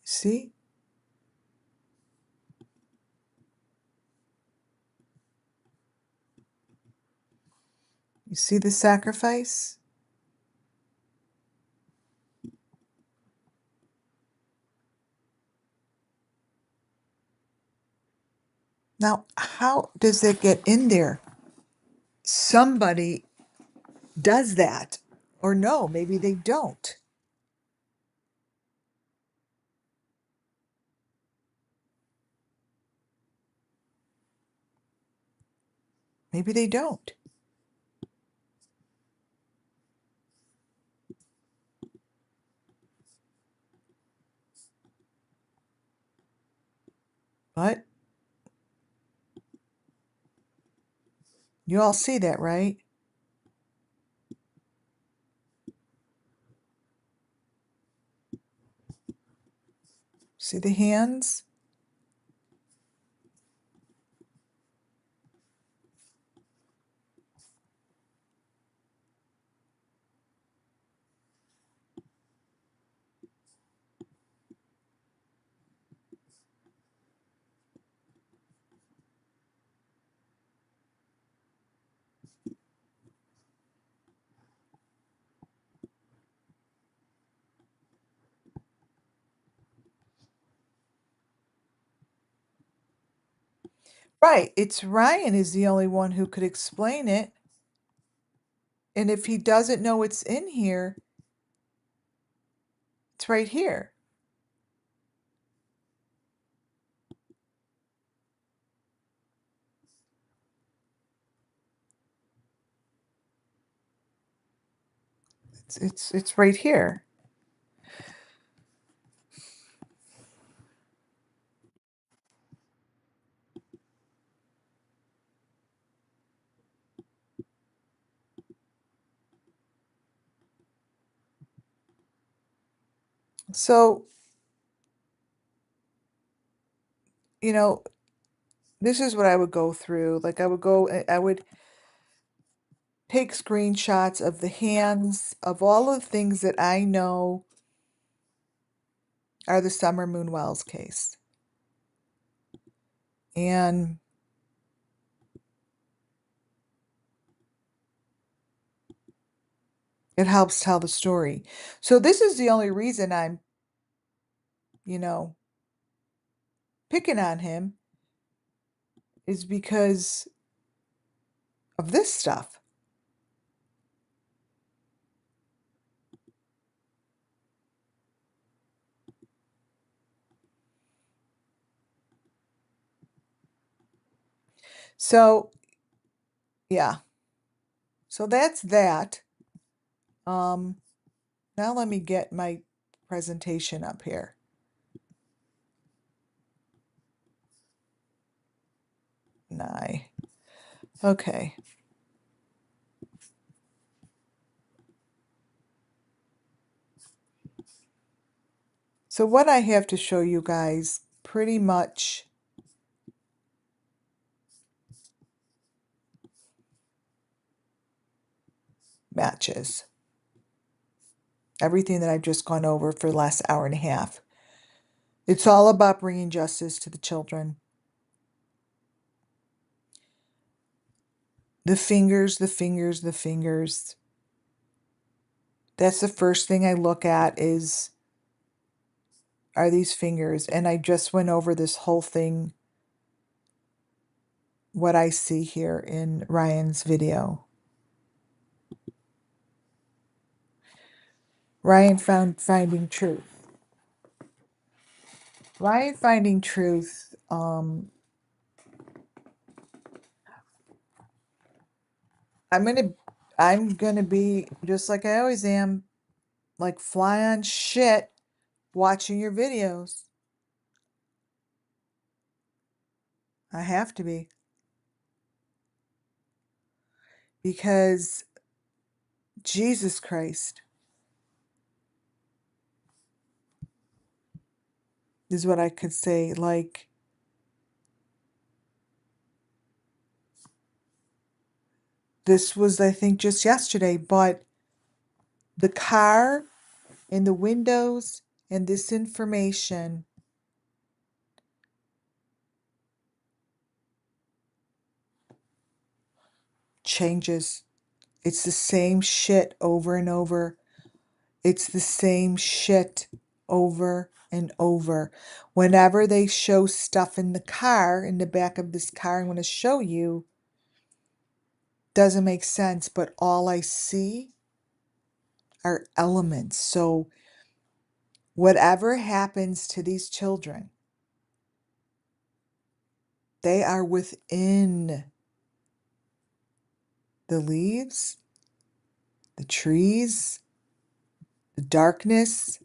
See? You see the sacrifice? Now, how does it get in there? Somebody does that. Or no, maybe they don't. Maybe they don't. But you all see that, right? See the hands? Right. It's Ryan is the only one who could explain it. And if he doesn't know it's in here, it's right here. It's right here. So, you know, this is what I would go through. Like I would take screenshots of the hands of all of the things that I know are the Summer Moon Wells case. And it helps tell the story. So this is the only reason I'm, you know, picking on him is because of this stuff. So, yeah. So that's that. Um, now let me get my presentation up here. Nye. Okay. So what I have to show you guys pretty much matches everything that I've just gone over for the last hour and a half. It's all about bringing justice to the children. The fingers, the fingers, the fingers. That's the first thing I look at are these fingers. And I just went over this whole thing, what I see here in Ryan's video. Ryan found Finding Truth. Ryan Finding Truth, I'm gonna be just like I always am, like fly on shit watching your videos. I have to be. Because Jesus Christ is what I could say. Like, this was, I think, just yesterday, but the car and the windows and this information changes. It's the same shit over and over. It's the same shit over and over. Whenever they show stuff in the car, in the back of this car, I'm going to show you, doesn't make sense, but all I see are elements. So whatever happens to these children, they are within the leaves, the trees, the darkness.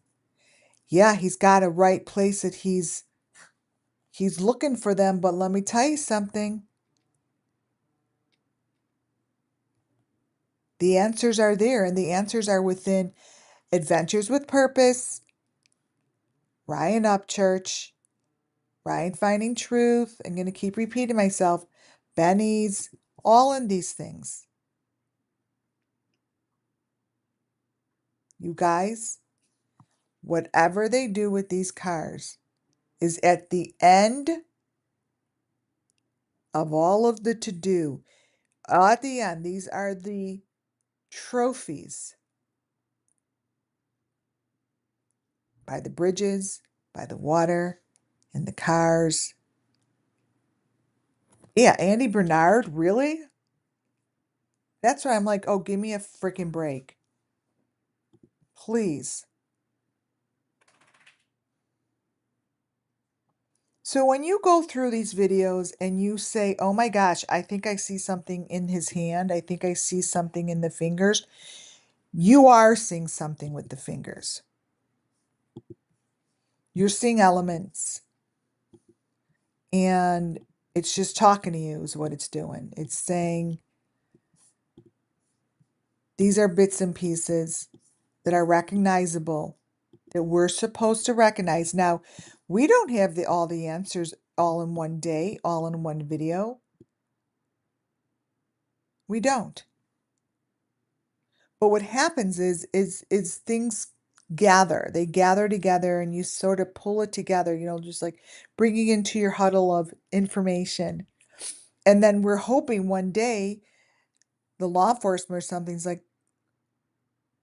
Yeah, he's got a right place that he's looking for them, but let me tell you something. The answers are there, and the answers are within Adventures with Purpose, Ryan Upchurch, Ryan Finding Truth. I'm going to keep repeating myself. Benny's, all in these things. You guys, whatever they do with these cars is at the end of all of the to-do. At the end, these are the trophies by the bridges, by the water, in the cars. Yeah, Andy Bernard, really? That's why I'm like, oh, give me a freaking break. Please. So when you go through these videos and you say, oh my gosh, I think I see something in his hand, I think I see something in the fingers, you are seeing something with the fingers. You're seeing elements, and it's just talking to you is what it's doing. It's saying, these are bits and pieces that are recognizable, that we're supposed to recognize. Now, we don't have all the answers all in one day, all in one video. We don't. But what happens is things gather. They gather together, and you sort of pull it together, just like bringing into your huddle of information. And then we're hoping one day the law enforcement or something's like,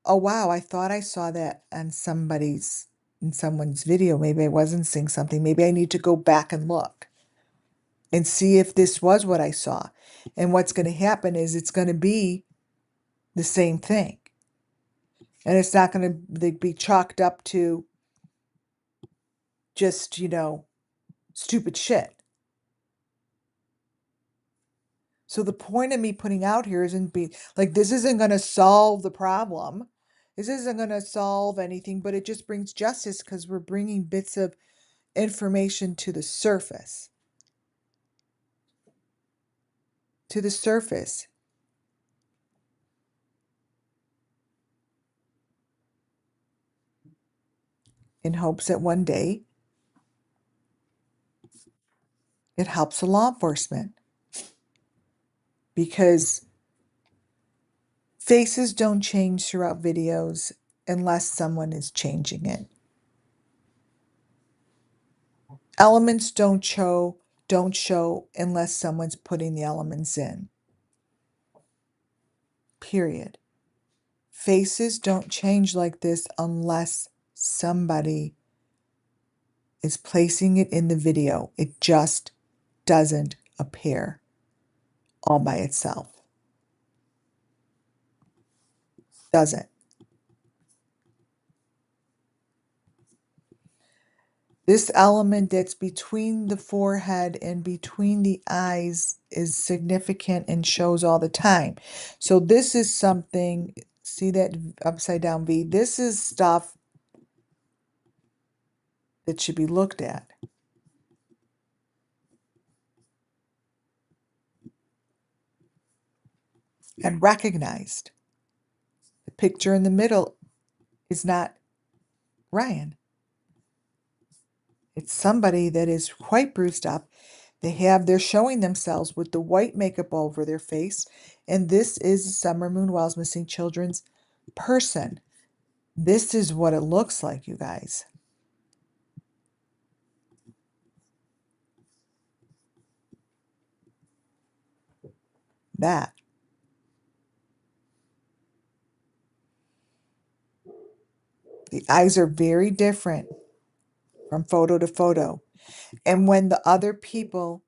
oh wow, I thought I saw that on in someone's video. Maybe I wasn't seeing something. Maybe I need to go back and look and see if this was what I saw. And what's going to happen is it's going to be the same thing. And it's not going to be chalked up to just, stupid shit. So the point of me putting out here isn't like, this isn't going to solve the problem. This isn't going to solve anything, but it just brings justice because we're bringing bits of information to the surface. To the surface. In hopes that one day it helps the law enforcement. Because faces don't change throughout videos unless someone is changing it. Elements don't show unless someone's putting the elements in. Period. Faces don't change like this unless somebody is placing it in the video. It just doesn't appear all by itself. Doesn't. This element that's between the forehead and between the eyes is significant and shows all the time. So this is something, see that upside down V? This is stuff that should be looked at and recognized. The picture in the middle is not Ryan. It's somebody that is quite bruised up. They're showing themselves with the white makeup over their face. And this is Summer Moon Wells Missing Children's person. This is what it looks like, you guys. That. The eyes are very different from photo to photo. And when the other people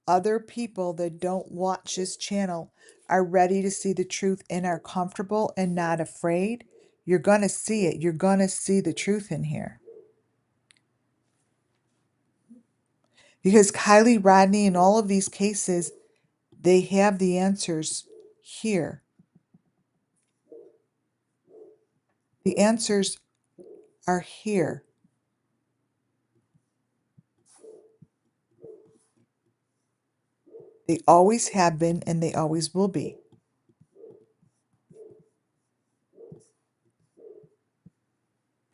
that don't watch this channel are ready to see the truth and are comfortable and not afraid, you're going to see it. You're going to see the truth in here. Because Kylie, Rodney, and all of these cases, they have the answers here. The answers are here. They always have been and they always will be.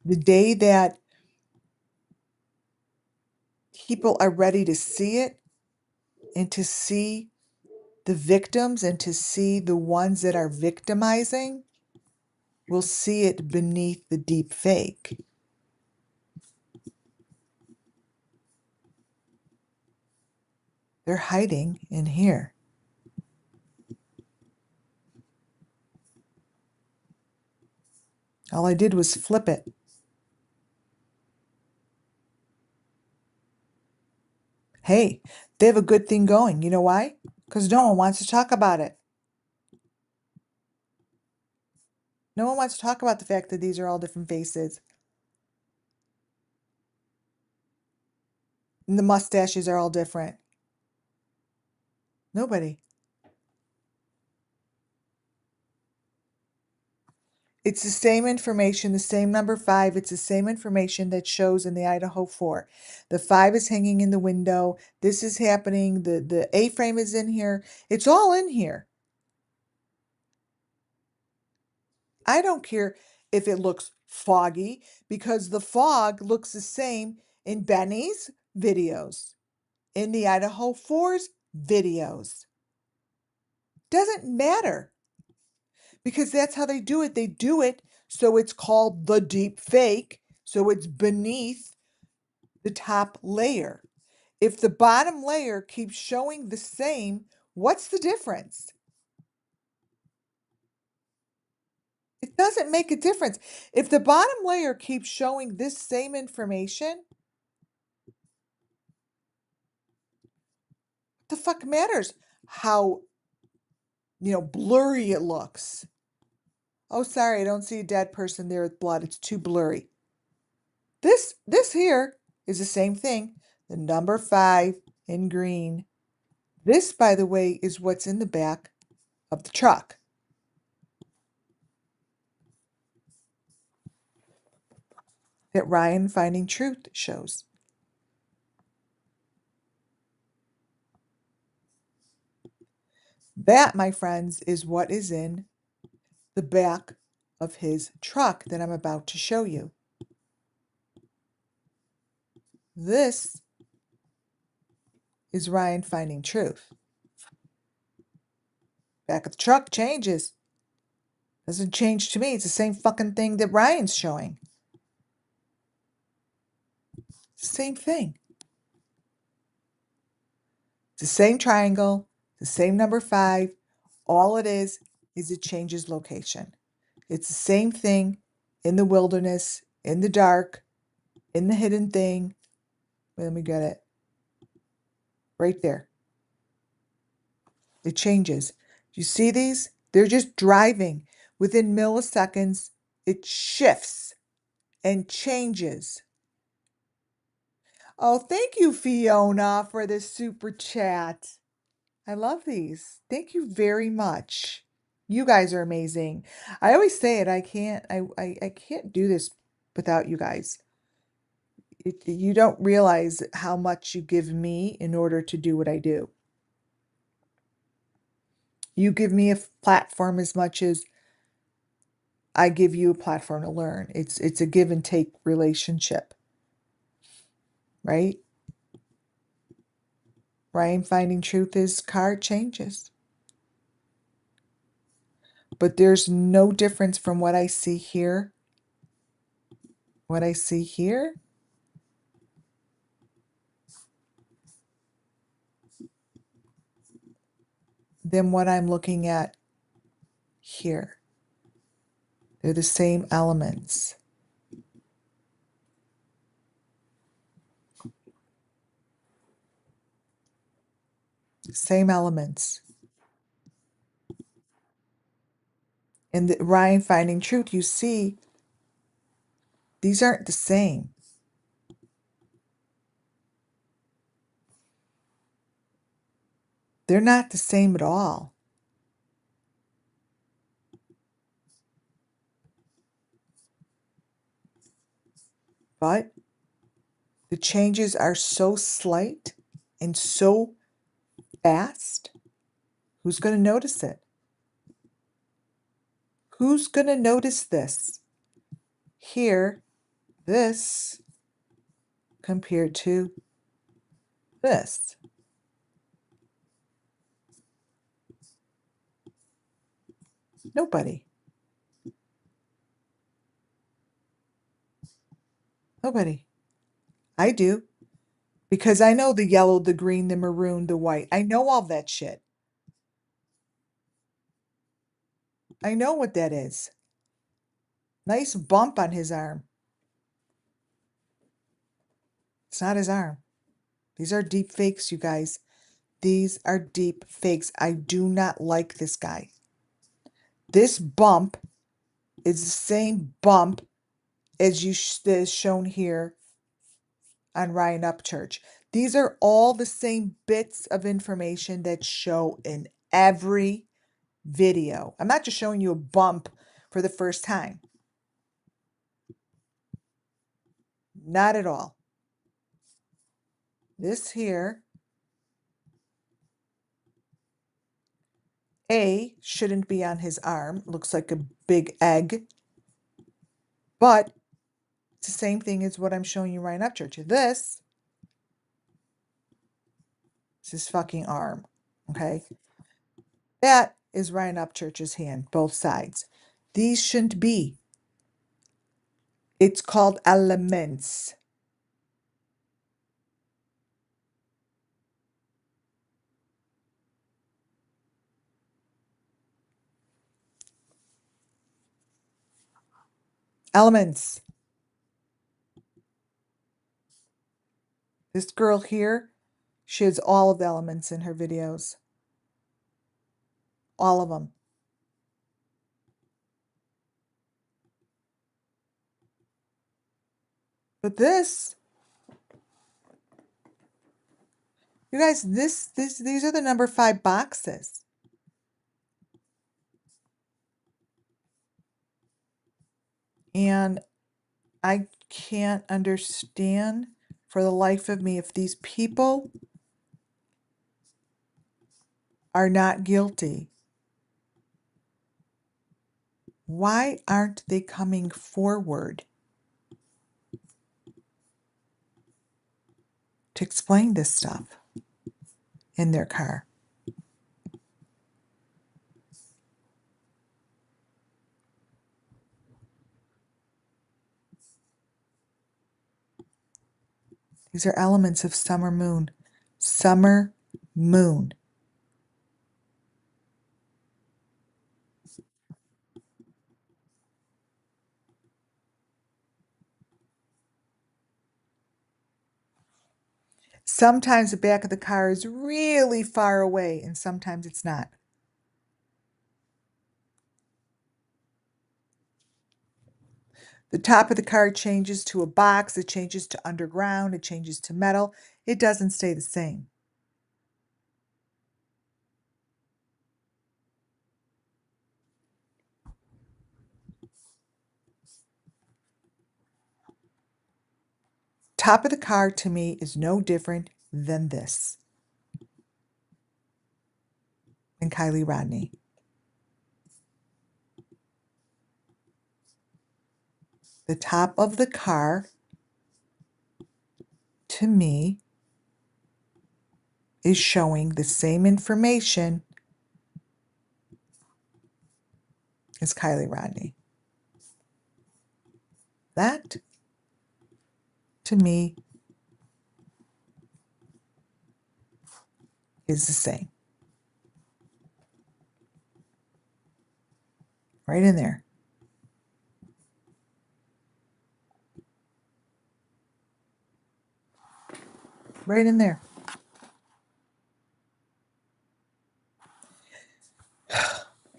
The day that people are ready to see it and to see the victims and to see the ones that are victimizing, will see it beneath the deep fake. They're hiding in here. All I did was flip it. Hey, they have a good thing going. You know why? Because no one wants to talk about it. No one wants to talk about the fact that these are all different faces. And the mustaches are all different. Nobody. It's the same information, the same number 5. It's the same information that shows in the Idaho 4. The 5 is hanging in the window. This is happening. The A-frame is in here. It's all in here. I don't care if it looks foggy because the fog looks the same in Benny's videos, in the Idaho 4's videos. Doesn't matter because that's how they do it. They do it so it's called the deep fake, so it's beneath the top layer. If the bottom layer keeps showing the same, what's the difference? It doesn't make a difference. If the bottom layer keeps showing this same information, the fuck matters how, blurry it looks. Oh, sorry, I don't see a dead person there with blood. It's too blurry. This here is the same thing. The number 5 in green. This, by the way, is what's in the back of the truck. That Ryan Finding Truth shows. That, my friends, is what is in the back of his truck that I'm about to show you. This is Ryan Finding Truth. Back of the truck changes. Doesn't change to me. It's the same fucking thing that Ryan's showing. Same thing. It's the same triangle, the same number 5. All it is it changes location. It's the same thing in the wilderness, in the dark, in the hidden thing. Wait, let me get it. Right there. It changes. You see these? They're just driving. Within milliseconds, it shifts and changes. Oh, thank you, Fiona, for this super chat. I love these. Thank you very much. You guys are amazing. I always say it, I can't do this without you guys. You don't realize how much you give me in order to do what I do. You give me a platform as much as I give you a platform to learn. It's a give and take relationship, right? Ryan Finding Truth is card changes. But there's no difference from what I see here. What I see here than what I'm looking at here. They're the same elements. Same elements. In the Ryan Finding Truth, you see these aren't the same. They're not the same at all. But the changes are so slight and so fast. Who's going to notice it? Who's going to notice this? Here, this compared to this. Nobody. Nobody. I do. Because I know the yellow, the green, the maroon, the white. I know all that shit. I know what that is. Nice bump on his arm. It's not his arm. These are deep fakes, you guys. These are deep fakes. I do not like this guy. This bump is the same bump as is shown here on Ryan Upchurch. These are all the same bits of information that show in every video. I'm not just showing you a bump for the first time. Not at all. This here, A, shouldn't be on his arm. Looks like a big egg. But it's the same thing as what I'm showing you right up, Church. This is his fucking arm. Okay. That is Ryan Upchurch's hand, both sides. These shouldn't be. It's called elements. Elements. This girl here, she has all of the elements in her videos. All of them. But this, you guys, these are the number 5 boxes. And I can't understand for the life of me if these people are not guilty. Why aren't they coming forward to explain this stuff in their car? These are elements of summer moon. Summer moon. Sometimes the back of the car is really far away, and sometimes it's not. The top of the car changes to a box, it changes to underground, it changes to metal. It doesn't stay the same. Top of the car to me is no different than this. And Kylie Rodney. The top of the car to me is showing the same information as Kylie Rodney. That to me is the same. Right in there. Right in there.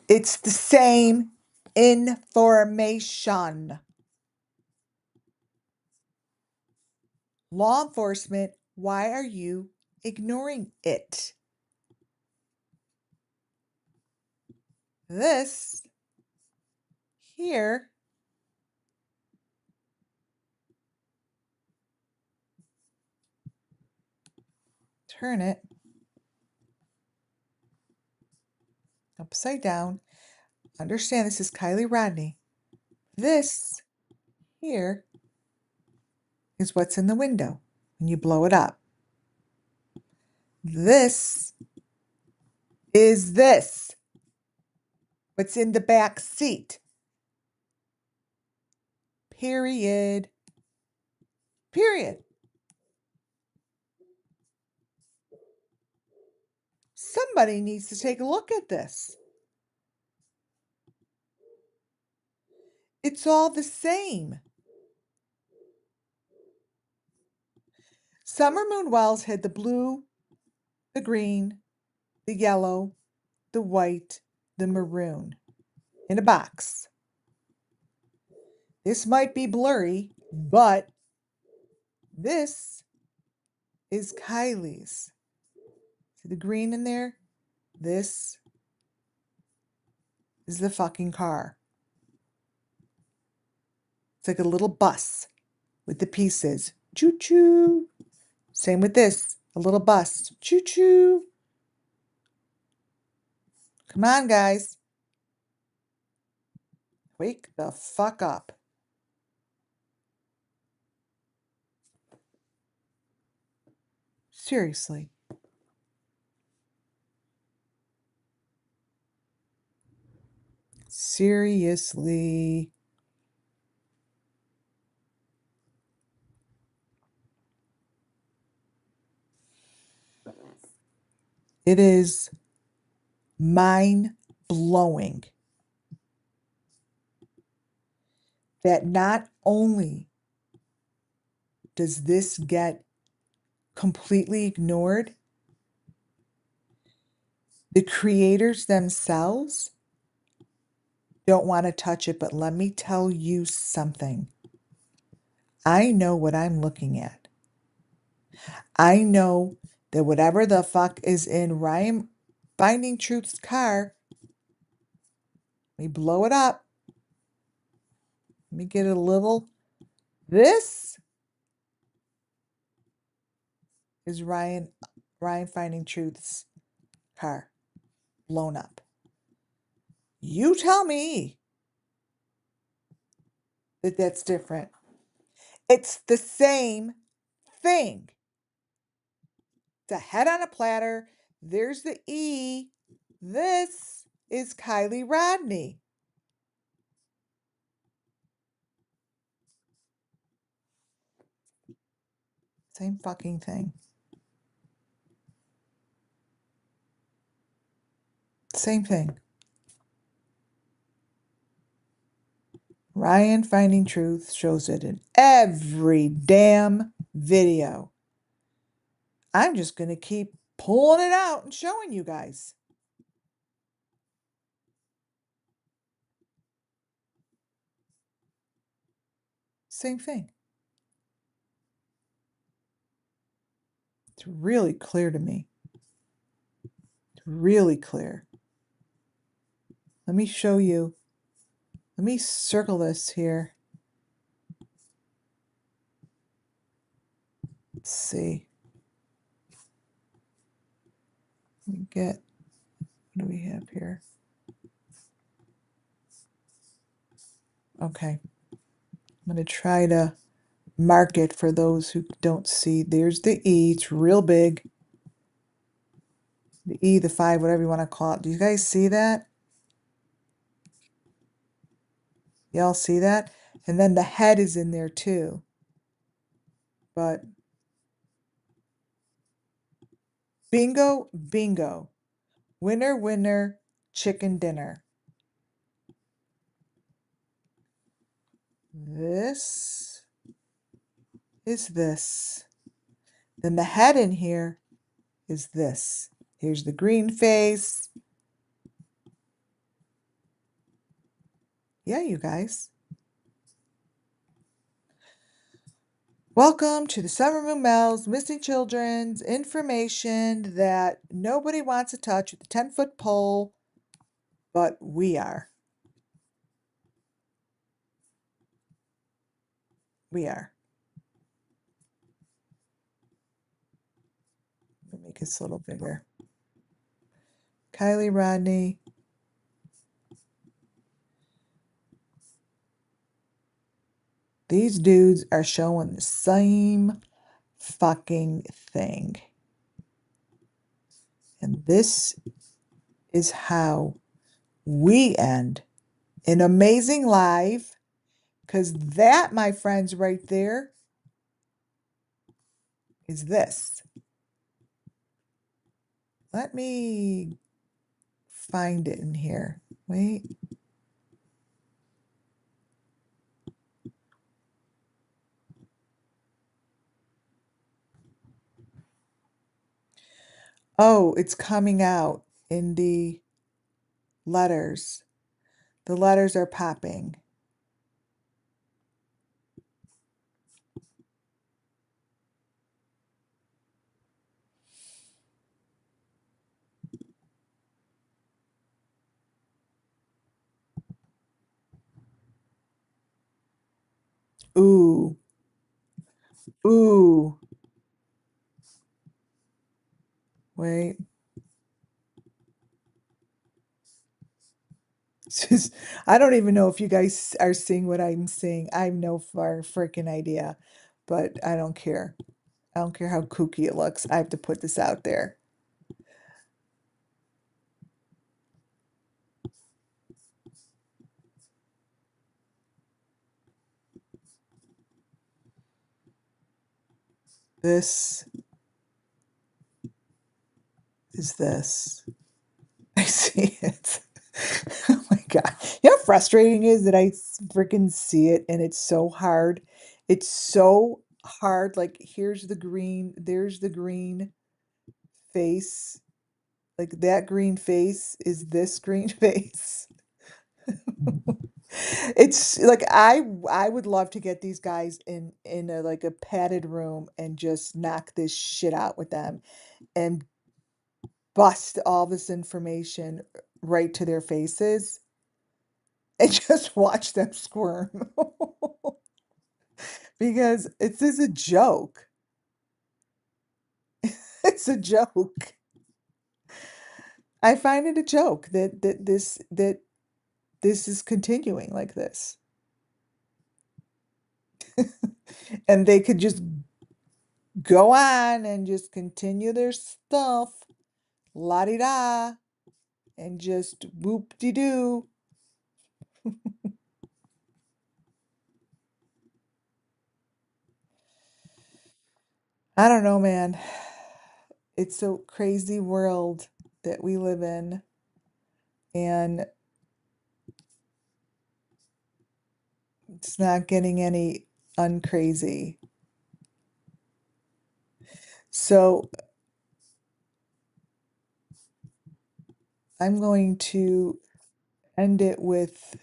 It's the same information. Law enforcement, why are you ignoring it? This here turn it upside down. Understand this is Kylie Rodney. This here is what's in the window when you blow it up. This is this. What's in the back seat. Period. Period. Somebody needs to take a look at this. It's all the same. Summer Moon Wells had the blue, the green, the yellow, the white, the maroon in a box. This might be blurry, but this is Kylie's. See the green in there? This is the fucking car. It's like a little bus with the pieces. Choo choo. Same with this, a little bus. Choo choo. Come on, guys. Wake the fuck up. Seriously. Seriously. It is mind-blowing that not only does this get completely ignored, the creators themselves don't want to touch it. But let me tell you something. I know what I'm looking at. I know that whatever the fuck is in Ryan Binding Truth's car, let me blow it up. Let me get a little. This is Ryan Finding Truth's car blown up. You tell me that that's different. It's the same thing. It's a head on a platter. There's the E. This is Kylie Rodney. Same fucking thing. Same thing. Ryan Finding Truth shows it in every damn video. I'm just going to keep pulling it out and showing you guys. Same thing. It's really clear to me. It's really clear. Let me show you. Let me circle this here. Let's see. Let me get, what do we have here? Okay. I'm going to try to mark it for those who don't see. There's the E. It's real big. The E, the 5, whatever you want to call it. Do you guys see that? Y'all see that? And then the head is in there too. But bingo, bingo. Winner, winner, chicken dinner. This is this. Then the head in here is this. Here's the green face. Yeah, you guys. Welcome to the Summer Moon Mel's Missing Children's information that nobody wants to touch with a 10-foot pole, but we are. We are. Let me make this a little bigger. Kylie Rodney. These dudes are showing the same fucking thing. And this is how we end an amazing live, because that, my friends, right there is this. Let me find it in here. Wait. Oh, it's coming out in the letters. The letters are popping. Ooh, ooh. Wait. It's just, I don't even know if you guys are seeing what I'm seeing. I have no far freaking idea, but I don't care. I don't care how kooky it looks. I have to put this out there. This is this. I see it. Oh my God. You know how frustrating it is that I freaking see it and it's so hard. It's so hard. Like, here's the green, there's the green face. Like, that green face is this green face. It's like I would love to get these guys in a like a padded room and just knock this shit out with them and bust all this information right to their faces and just watch them squirm. Because it's just a joke. It's a joke. I find it a joke that this is continuing like this. And they could just go on and just continue their stuff, la di da, and just whoop de doo. I don't know, man. It's a crazy world that we live in, and it's not getting any uncrazy. So I'm going to end it with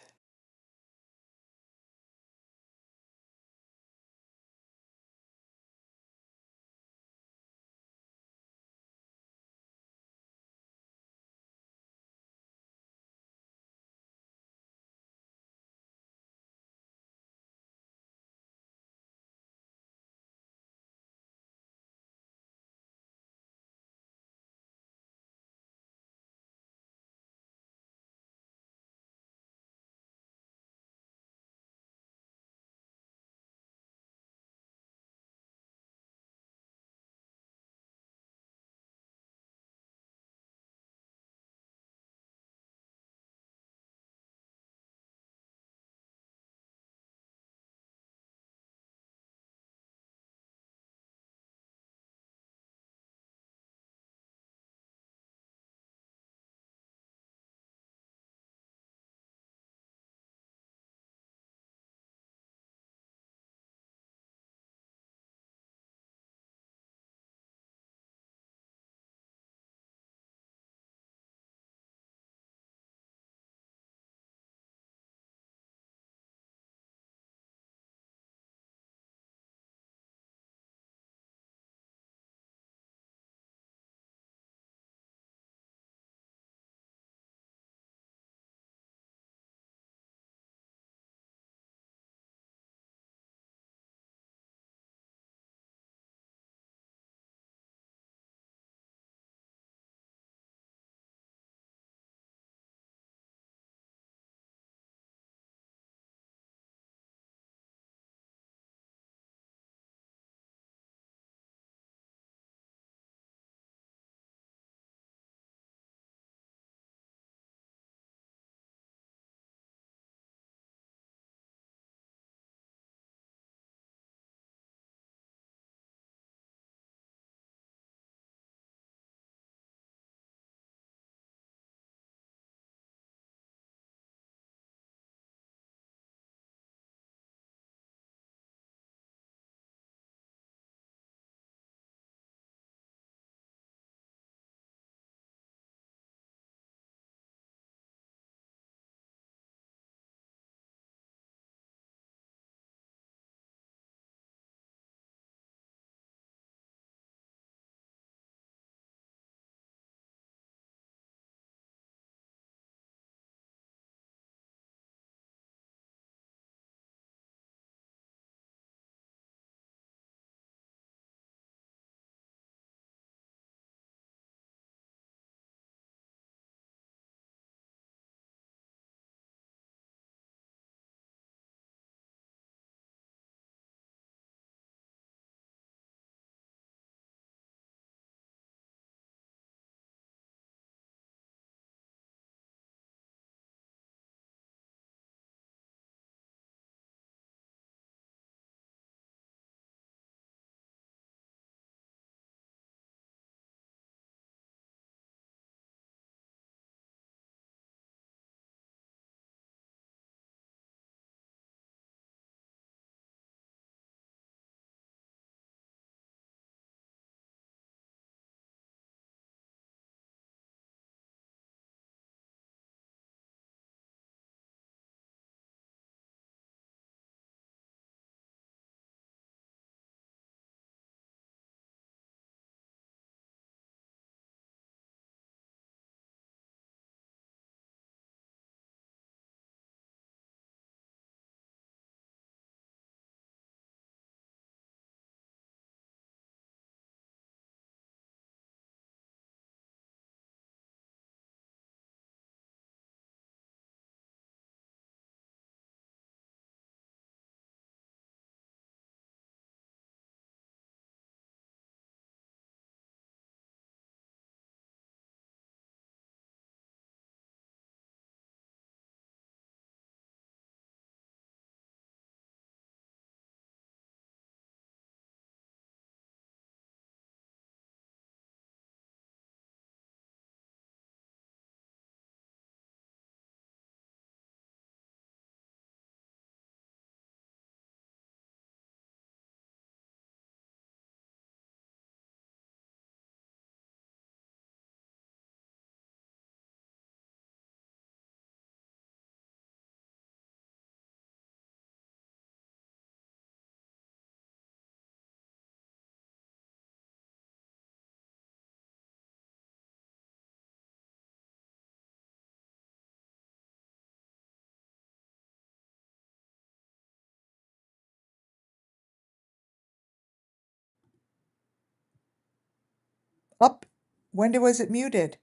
When was it muted?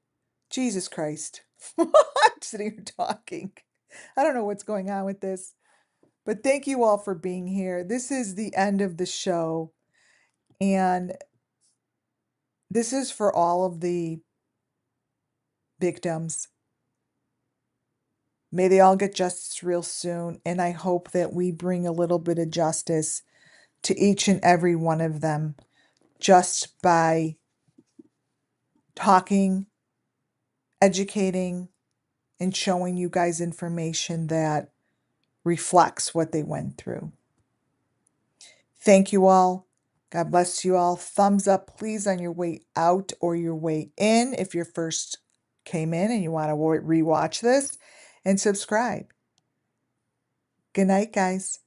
Jesus Christ. I'm sitting here talking. I don't know what's going on with this. But thank you all for being here. This is the end of the show. And this is for all of the victims. May they all get justice real soon. And I hope that we bring a little bit of justice to each and every one of them just by talking, educating, and showing you guys information that reflects what they went through. Thank you all. God bless you all. Thumbs up, please, on your way out or your way in if you first came in and you want to rewatch this, and subscribe. Good night, guys.